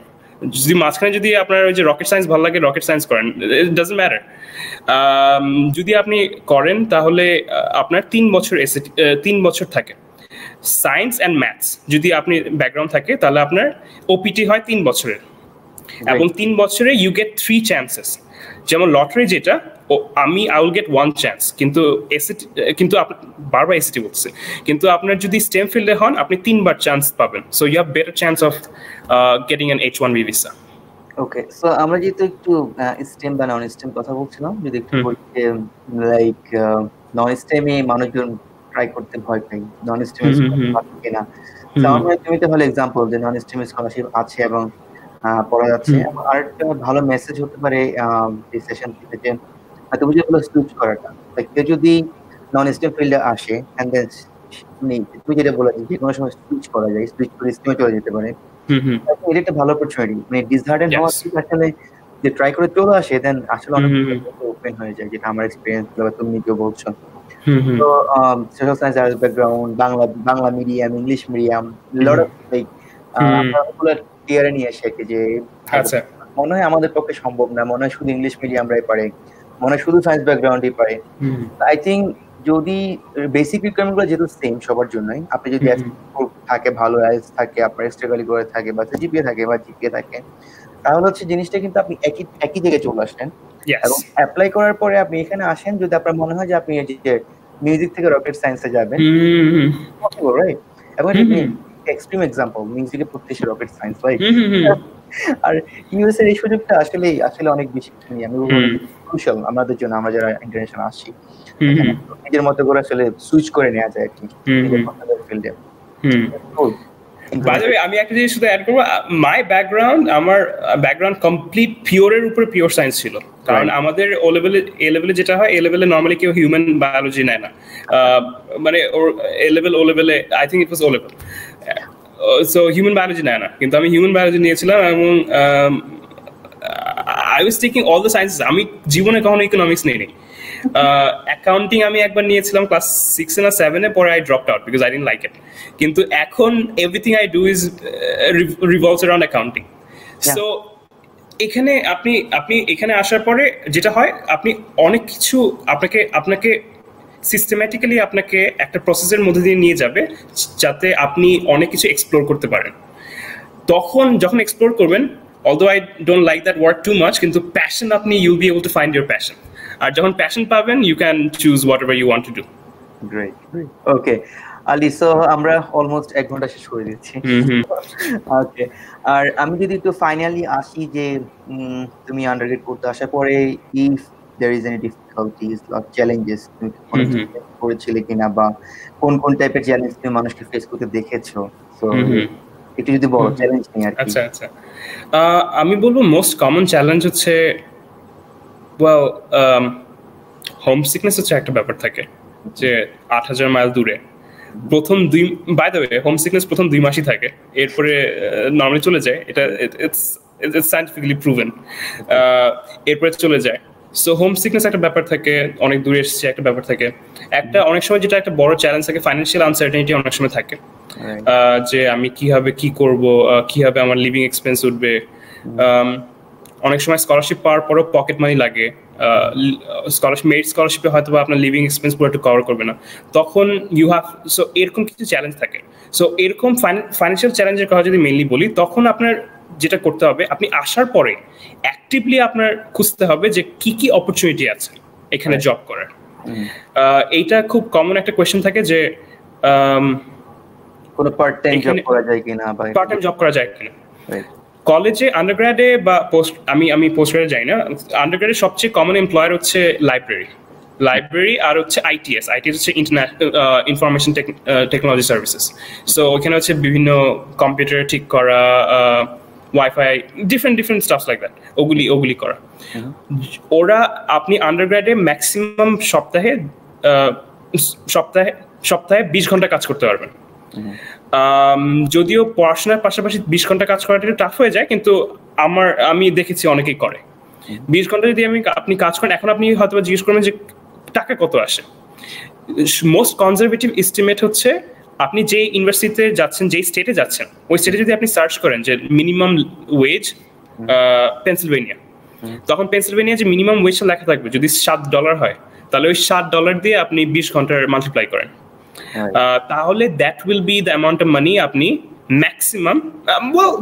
যদি মাঝখানে যদি আপনার ওই যে রকেট সায়েন্স ভালো লাগে রকেট সায়েন্স করেন, ইট ডাজন্ট ম্যাটার। যদি আপনি করেন তাহলে আপনার 3 বছর থাকে। সায়েন্স অ্যান্ড ম্যাথস যদি আপনি ব্যাকগ্রাউন্ড থাকে তাহলে আপনার ওপিটি হয় 3 বছরের, এবং 3 বছরে ইউ গেট 3 চান্সেস। যেমন লটারি যেটা আই উইল গেট 1 চান্স, কিন্তু বারবার এসিটি বলছে, কিন্তু আপনার যদি স্টেম ফিল্ডে হন আপনি 3 বার চান্স পাবেন। So you have better chance of getting an H1B visa. Okay, so আমরা যেহেতু একটু স্টেম বা নন স্টেম কথা বলছিলাম, যদি একটু বলি যে লাইক নন স্টেমে মানুষজন ট্রাই করতে ভয় পায়, নন স্টেম স্কলারশিপ আছে কিনা। আমার তুমি তো ভালো এক্সাম্পল যে নন স্টেম স্কলারশিপ আছে এবং পড়া যাচ্ছে। আরেকটা ভালো মেসেজ হতে পারে এই সেশন থেকে যে তুমি যে বলে সুইচ করাটা, লাইক কেউ যদি নন স্টেম ফিল্ডে আসে এন্ড দেন তুমি যেটা বলে যে কোনো সময় সুইচ করা যায়, সুইচ করে স্টেমে চলে যেতে পারে, এটা একটা ভালো অপরচুনিটি। মানে ডিসহার্টেন হওয়া থেকে আসলে যে ট্রাই করে চলে আসে, দেন আসলে অনেক ওপেন হয়ে যায়, যেটা আমার এক্সপেরিয়েন্স বা তুমি নিজেও বলছো। তো সোশ্যাল সায়েন্স আর background, Bangla medium, English medium, lot of like আমরা ক্লিয়ারে নিয়ে এসে যে মনে হয় আমাদের পক্ষে সম্ভব না, মনে হয় শুধু ইংলিশ মিডিয়ামরাই পারে, মনে হয় শুধু সায়েন্স ব্যাকগ্রাউন্ডই পারে। আই থিঙ্ক যদি বেসিক রিকোয়ারমেন্ট গুলো যেহেতু সেম সবার জন্যই, আপনি যদি থাকে, ভালো আইএলটিএস থাকে, আপনার এক্সট্রা করে থাকে, বা জিপিএ থাকে বা জিপিএ থাকে, তাহলে হচ্ছে জিনিসটা কিন্তু আপনি একই জায়গায় চলে আসলেন এবং অ্যাপ্লাই করার পরে আপনি এখানে আসেন, যদি আপনার মনে হয় যে আপনি যে মিউজিক থেকে রকেট সায়েন্সে যাবেন, পসিবল, রাইট? এবং এক্সট্রিম এক্সাম্পল, মিউজিকে পড়তে এসে রকেট সায়েন্স, রাইট? আর ইউএস এর এই সুযোগটা আসলে অনেক বেশি আমি বলবো ক্রুশাল আমাদের জন্য, আমরা যারা ইন্টারন্যাশনাল আসছি, নিজের মতো করে আসলে সুইচ করে নেওয়া যায় আর কি ফিল্ডে। বাই দ্য ওয়ে, আমি একটা জিনিস শুধু অ্যাড করবো, মাই ব্যাকগ্রাউন্ড, আমার ব্যাকগ্রাউন্ড কমপ্লিট পিওরের উপরে পিওর সায়েন্স ছিল। কারণ আমাদের এ লেভেলে যেটা হয়, এ লেভেলে নর্মালি কেউ হিউম্যান বায়োলজি নেয় না, মানে ওর এ লেভেল, ও লেভেলে I think it was O level, so human biology নেয় না, কিন্তু আমি হিউম্যান বায়োলজি নিয়েছিলাম এবং I was taking all the sciences. আমি জীবনে কখনো ইকোনমিক্স নেইনি। অ্যাকাউন্টিং আমি একবার নিয়েছিলাম ক্লাস 6 না 7-এ, পরে I dropped out because I didn't like it. কিন্তু এখন everything I do is revolves around accounting. So এখানে আপনি এখানে আসার পরে যেটা হয়, আপনি অনেক কিছু আপনাকে সিস্টেম্যাটিক্যালি আপনাকে একটা প্রসেসের মধ্যে দিয়ে নিয়ে যাবে, যাতে আপনি অনেক কিছু এক্সপ্লোর করতে পারেন। যখন এক্সপ্লোর করবেন, although I don't like that word too much, কিন্তু প্যাশন, আপনি you'll be able to find your passion. আর যখন প্যাশন পাবেন, you can choose whatever you want to do. Great. Okay. Ali, so আমরা almost 1 ঘন্টা শেষ করে দিচ্ছি। ওকে, আর আমি যদি একটু ফাইনালি আসি যে তুমি আন্ডারগ্রেড করতে আসার পরে if there is any difficulties or challenges তুমি করেছিলে কিনা, বা কোন টাইপের চ্যালেঞ্জ তুমি মানুষকে ফেস করতে দেখেছো, সো একটু যদি বলো চ্যালেঞ্জ নিয়ে আর কি। আচ্ছা, আমি বলবো মোস্ট কমন চ্যালেঞ্জ হচ্ছে হোম সিকনেস হচ্ছে একটা ব্যাপার থাকে, যে 8000 মাইল দূরে প্রথম by the way, homesickness প্রথম 2 মাসই থাকে, এরপরে নর্মালি চলে যায়, এটা ইটস সায়েন্টিফিক্যালি প্রুভেন, এরপরে চলে যায়। সো হোম সিকনেস একটা ব্যাপার থাকে, অনেক দূরে এসেছে একটা ব্যাপার থাকে, অনেক সময় যেটা একটা বড় চ্যালেঞ্জ থাকে, ফাইন্যান্সিয়াল আনসার্টেনিটি অনেক সময় থাকে, যে আমি কি করব, কিভাবে আমার লিভিং এক্সপেন্স উঠবে। অনেক সময় স্কলারশিপ পাওয়ার পরেও পকেট মানি লাগে, মেরিট স্কলারশিপে হয়তো আপনার লিভিং এক্সপেন্স পুরো একটু কভার করবে না, তখন সো এরকম কিছু চ্যালেঞ্জ থাকে। সো এরকম ফাইন্যান্সিয়াল চ্যালেঞ্জের কথা যদি মেইনলি বলি, তখন আপনার যেটা করতে হবে, আপনি আসার পরে অ্যাক্টিভলি আপনার খুঁজতে হবে যে কি অপরচুনিটি আছে এখানে জব করার। এইটা খুব কমন একটা কোয়েশ্চেন থাকে যে কোনো পার্ট টাইম জব করা যায় কিনা, কলেজে আন্ডারগ্র্যাডে বা আমি পোস্ট গ্রাডে যাই না, আন্ডারগ্র্যাডে সবচেয়ে কমন এমপ্লয়ার হচ্ছে লাইব্রেরি আর হচ্ছে আইটিএস হচ্ছে ইনফরমেশন টেকনোলজি সার্ভিসেস। সো ওখানে হচ্ছে বিভিন্ন কম্পিউটার ঠিক করা, wifi, different stuffs like that, ওগুলি করা। ওরা আপনি আন্ডারগ্র্যাডে ম্যাক্সিমাম সপ্তাহে 20 ঘন্টা কাজ করতে পারবেন। যদিও পড়াশোনার পাশাপাশি 20 ঘন্টা কাজ করাটা একটু টাফ হয়ে যায়, কিন্তু আমি দেখেছি অনেকেই করে। 20 ঘন্টা যদি আপনি কাজ করেন, এখন আপনি হয়তো জিজ্ঞেস করবেন যে টাকা কত আসে। মোস্ট কনজারভেটিভ এস্টিমেট হচ্ছে, আপনি যে ইউনিভার্সিটিতে যাচ্ছেন, যেই স্টেটে যাচ্ছেন, ওই স্টেটে যদি আপনি সার্চ করেন যে মিনিমাম ওয়েজ পেনসিলভেনিয়া, তখন পেনসিলভেনিয়া যে মিনিমাম ওয়েজটা লেখা থাকবে, যদি $7 হয়, তাহলে ওই $7 দিয়ে আপনি 20 ঘন্টার মাল্টিপ্লাই করেন, তাহলে that will B the amount of money আপনি ম্যাক্সিমাম,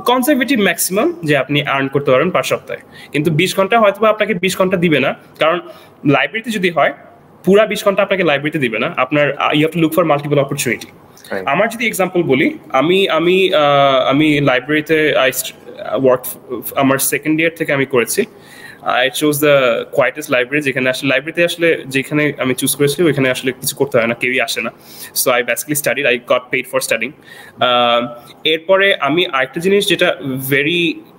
কনজারভেটিভ ম্যাক্সিমাম যে আপনি আর্ন করতে পারবেন পার সপ্তাহে। কিন্তু 20 ঘন্টা হয়তো আপনাকে 20 ঘন্টা দিবে না, কারণ লাইব্রেরিতে যদি হয় পুরা 20 ঘন্টা আপনাকে লাইব্রেরিতে দিবে না, আপনার you have to look for multiple opportunity. আমার যদি এক্সাম্পল বলি, আমি লাইব্রেরিতে ওয়ার্ক আমার সেকেন্ড ইয়ার থেকে আমি করেছি। আই চুজ দ্য কোয়াইটেস্ট লাইব্রেরি, যেখানে আসলে লাইব্রেরিতে আসলে যেখানে আমি চুজ করেছি ওইখানে আসলে কিছু করতে হয় না, কেউই আসে না। So I basically studied, I got paid for studying. এরপরে আমি আরেকটা জিনিস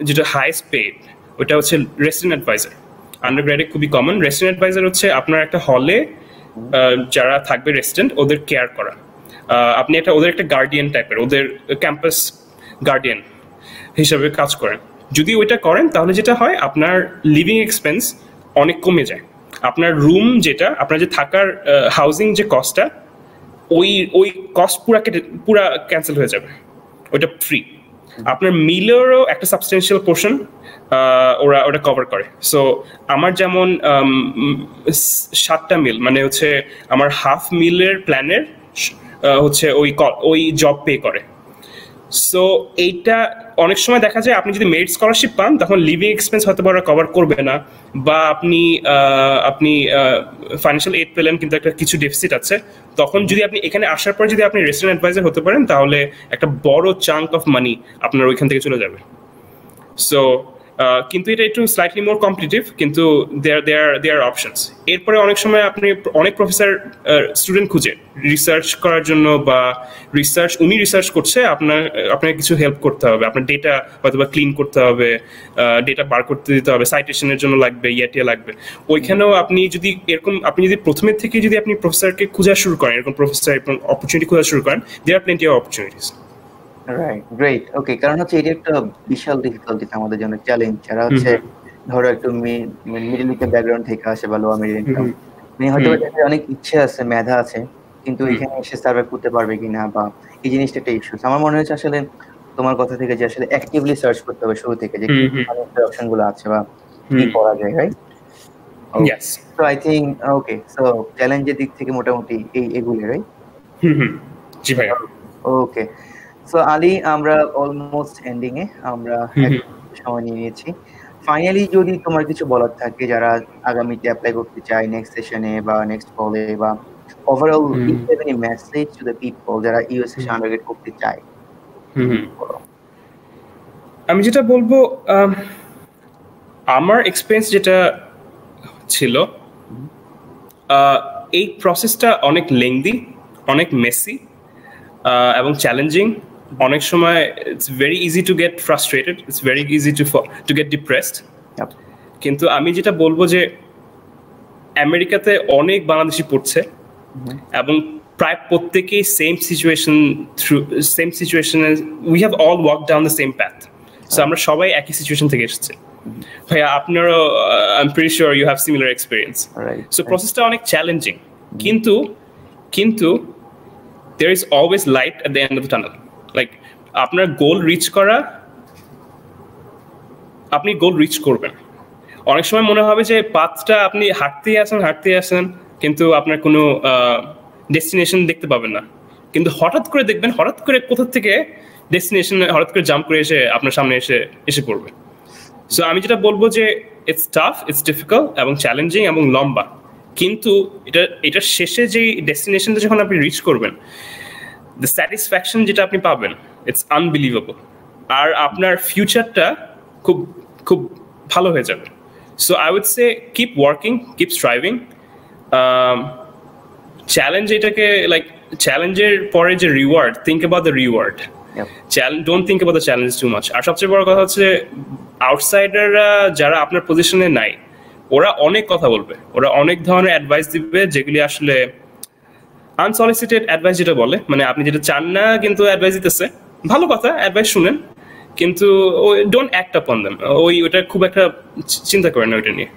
যেটা হাইস্ট পেইড, ওটা হচ্ছে রেসিডেন্ট অ্যাডভাইজার। আন্ডারগ্রেডে খুবই কমন। রেসিডেন্ট অ্যাডভাইজার হচ্ছে আপনার একটা হলে যারা থাকবে রেসিডেন্ট ওদের কেয়ার করা। আপনি ওদের একটা গার্ডিয়ান টাইপের, ওদের ক্যাম্পাস গার্ডিয়ান হিসাবে কাজ করেন। যদি ওইটা করেন তাহলে যেটা হয়, আপনার লিভিং এক্সপেন্স অনেক কমে যায়। আপনার রুম যেটা, আপনার যে থাকার হাউজিং যে কস্টটা, ওই কস্ট পুরা ক্যান্সেল হয়ে যাবে, ওইটা ফ্রি। আপনার মিলেরও একটা সাবস্টেন্সিয়াল পোর্শন ওটা কভার করে। সো আমার যেমন 7টা মিল, মানে হচ্ছে আমার হাফ মিলের প্ল্যানের হচ্ছে ওই জব পে করে। সো এইটা অনেক সময় দেখা যায় আপনি যদি মেরিট স্কলারশিপ পান তখন লিভিং এক্সপেন্স হয়তো ওরা কভার করবে না, বা আপনি ফাইন্যান্সিয়াল এইড পেলেন কিন্তু একটা কিছু ডেফিসিট আছে, তখন যদি আপনি এখানে আসার পর যদি আপনি রেসিডেন্ট অ্যাডভাইজার হতে পারেন তাহলে একটা বড় চাঙ্ক অফ মানি আপনার ওইখান থেকে চলে যাবে। সো কিন্তু এটা একটু স্লাইটলি মোর কম্পিটিটিভ, কিন্তু দেয়ার অপশনস। এরপরে অনেক সময় আপনি অনেক প্রফেসর স্টুডেন্ট খুঁজে রিসার্চ করার জন্য, বা উনি রিসার্চ করছে, আপনাকে কিছু হেল্প করতে হবে, আপনার ডেটা হয়তো বা ক্লিন করতে হবে, ডেটা বার করতে দিতে হবে, সাইটেশনের জন্য লাগবে, ইয়াটিয়া লাগবে। ওইখানেও আপনি যদি প্রথমের থেকে যদি আপনি প্রফেসরকে খোঁজা শুরু করেন, এরকম প্রফেসর অপরচুনিটি খোঁজা শুরু করেন, there are plenty of opportunities. Right, great. Okay, কারণ হচ্ছে এটা একটা বিশাল ডিফিকাল্টি আমাদের জন্য, চ্যালেঞ্জ। যারা হচ্ছে ধরো একটু মিডল ইনকাম ব্যাকগ্রাউন্ড থেকে আসে বা লোয়ার মিডল ইনকাম, হয়তো অনেক ইচ্ছে আছে, মেধা আছে, কিন্তু এখানে এসে সার্ভাইভ করতে পারবে কিনা, বা এই জিনিসটা একটা ইস্যু। আমার মনে হচ্ছে আসলে তোমার কথা থেকে যে আসলে অ্যাক্টিভলি সার্চ করতে হবে শুরু থেকে, যে কি অপশন গুলো আছে বা কি করা যায়, right? Yes. So I think okay, so চ্যালেঞ্জের দিক থেকে মোটামুটি এগুলো, রাইট? জি ভাইয়া। ওকে, সো আলী, আমরা অলমোস্ট এন্ডিং এ, আমরা সময় নিয়ে নিয়েছি। ফাইনালি যদি তোমার কিছু বলার থাকে যারা আগামীতে অ্যাপ্লাই করতে চায় নেক্সট সেশনে বা নেক্সট ফলে, বা overall if you have any message to the people যারা ইউএসএ আন্ডারগ্রেড করতে চায়, আমি যেটা বলবো, আমার এক্সপেরিয়েন্স যেটা ছিল, এই প্রসেসটা অনেক লেংদি, অনেক মেসি এবং চ্যালেঞ্জিং। অনেক সময় it's very easy to get frustrated, it's very easy to get depressed. কিন্তু আমি যেটা বলবো যে আমেরিকাতে অনেক বাংলাদেশি পড়ছে, এবং প্রায় প্রত্যেকেই সেম সিচুয়েশনে we have all walk down the same path. So আমরা সবাই একই সিচুয়েশন থেকে এসেছি। ভাইয়া আপনারও I am pretty sure you have similar experience. So প্রসেসটা অনেক চ্যালেঞ্জিং, কিন্তু there is always light at the end of the tunnel. Like আপনার গোল রিচ করবেন। অনেক সময় মনে হবে যে পাথটা আপনি হাঁটতেই আছেন কিন্তু আপনার কোনো ডেস্টিনেশন দেখতে পাবেন না, কিন্তু হঠাৎ করে দেখবেন, হঠাৎ করে কোথা থেকে ডেস্টিনেশন হঠাৎ করে জাম্প করে এসে আপনার সামনে এসে পড়বে। সো আমি যেটা বলবো যে ইটস টাফ, ইটস ডিফিকাল্ট এবং চ্যালেঞ্জিং এবং লম্বা, কিন্তু এটা শেষে যে ডেস্টিনেশনটা যখন আপনি রিচ করবেন, দ্য স্যাটিসফ্যাকশন যেটা আপনি পাবেন, ইটস আনবিলিভেবল। আর আপনার ফিউচারটা খুব খুব ভালো হয়ে যাবে। So I would say keep working, keep striving. Challenge এটাকে লাইক চ্যালেঞ্জের পরে যে reward, think about the reward, don't think about the challenge too much. আর সবচেয়ে বড় কথা হচ্ছে আউটসাইডাররা যারা আপনার পজিশনে নাই, ওরা অনেক কথা বলবে, ওরা অনেক ধরনের অ্যাডভাইস দিবে যেগুলি আসলে আনসলিসিটেড অ্যাডভাইস যেটা বলে, মানে আপনি যেটা চান না কিন্তু অ্যাডভাইস দিতেছে, ভালো কথা, অ্যাডভাইস শুনেন, কিন্তু ডোন্ট অ্যাক্ট আপন দেম। ওইটা খুব একটা চিন্তা করেন না ওইটা নিয়ে।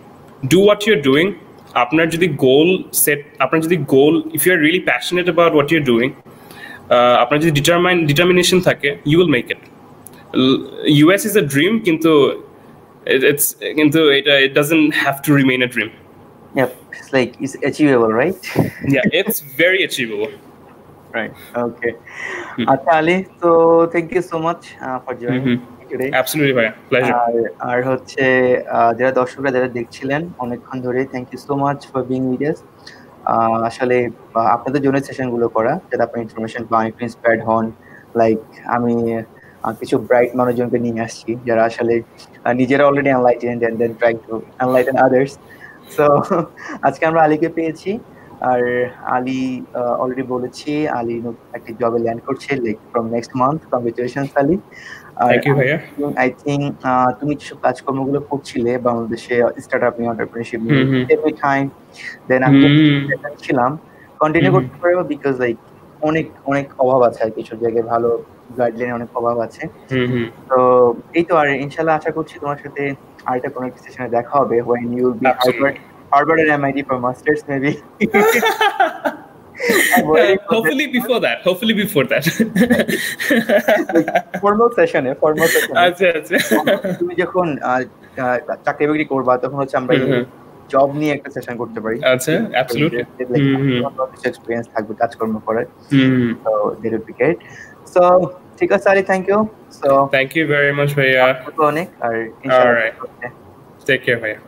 Do what you are doing. আপনার যদি goal, if you are really passionate about what you are doing, আপনার যদি ডিটারমিনেশন থাকে, you will make it. US is a dream, কিন্তু it doesn't have to remain a dream. Yep, it's like it's achievable, right? Yeah, it's very achievable. Right. Okay. Ali, so thank you so much for joining today. Absolutely, bhaiya. Pleasure. আর হচ্ছে যারা দর্শকরা যারা দেখছিলেন অনেকক্ষণ ধরে, thank you so much for being with us. আসলে আপনাদের জন্য সেশন গুলো করা, যাতে আপনি ইনফরমেশন পান, একটু ইন্সপায়ার্ড হন। লাইক আমি কিছু ব্রাইট মানুষজনকে নিয়ে আসছি যারা আসলে নিজেরা already enlightened and then trying to enlighten others. So আজকে আমরা আলীকে পেয়েছি, আর আলী অলরেডি বলেছি আলী একটা জবে ল্যান্ড করছে like from next month. Congratulations Ali. আর থ্যাংক ইউ ভাইয়া। আই থিঙ্ক তুমি যেসব কাজকর্মগুলো করছিলে বাংলাদেশে স্টার্টআপ নিয়ে, এন্টারপ্রেনারশিপ নিয়ে এভরি টাইম, দেন আমি ছিলাম কন্টিনিউ করতে পারবো, বিকজ লাইক অনেক অনেক অভাব আছে আর কিছু জায়গায়, ভালো গাইডলাইন অনেক অভাব আছে। তো এই তো, আর ইনশাল্লাহ আশা করছি তোমার সাথে আরেকটা কোনো একটা সেশনে দেখা হবে when you will be Harvard and MIT for masters maybe. Hopefully before that. Formal session. আচ্ছা আচ্ছা। তুমি যখন চাকরি বাকরি করবা তখন হচ্ছে আমরা জব নিয়ে একটা সেশন করতে পারি। আচ্ছা, অ্যাবসলিউটলি। এক্সপেরিয়েন্স থাকবে কাজকর্ম করার। So that would be great. So ঠিক আছে Ali, thank you. So thank you very much ভাইয়া। অনেক, আর ইনশাআল্লাহ টেক কেয়ার ভাইয়া।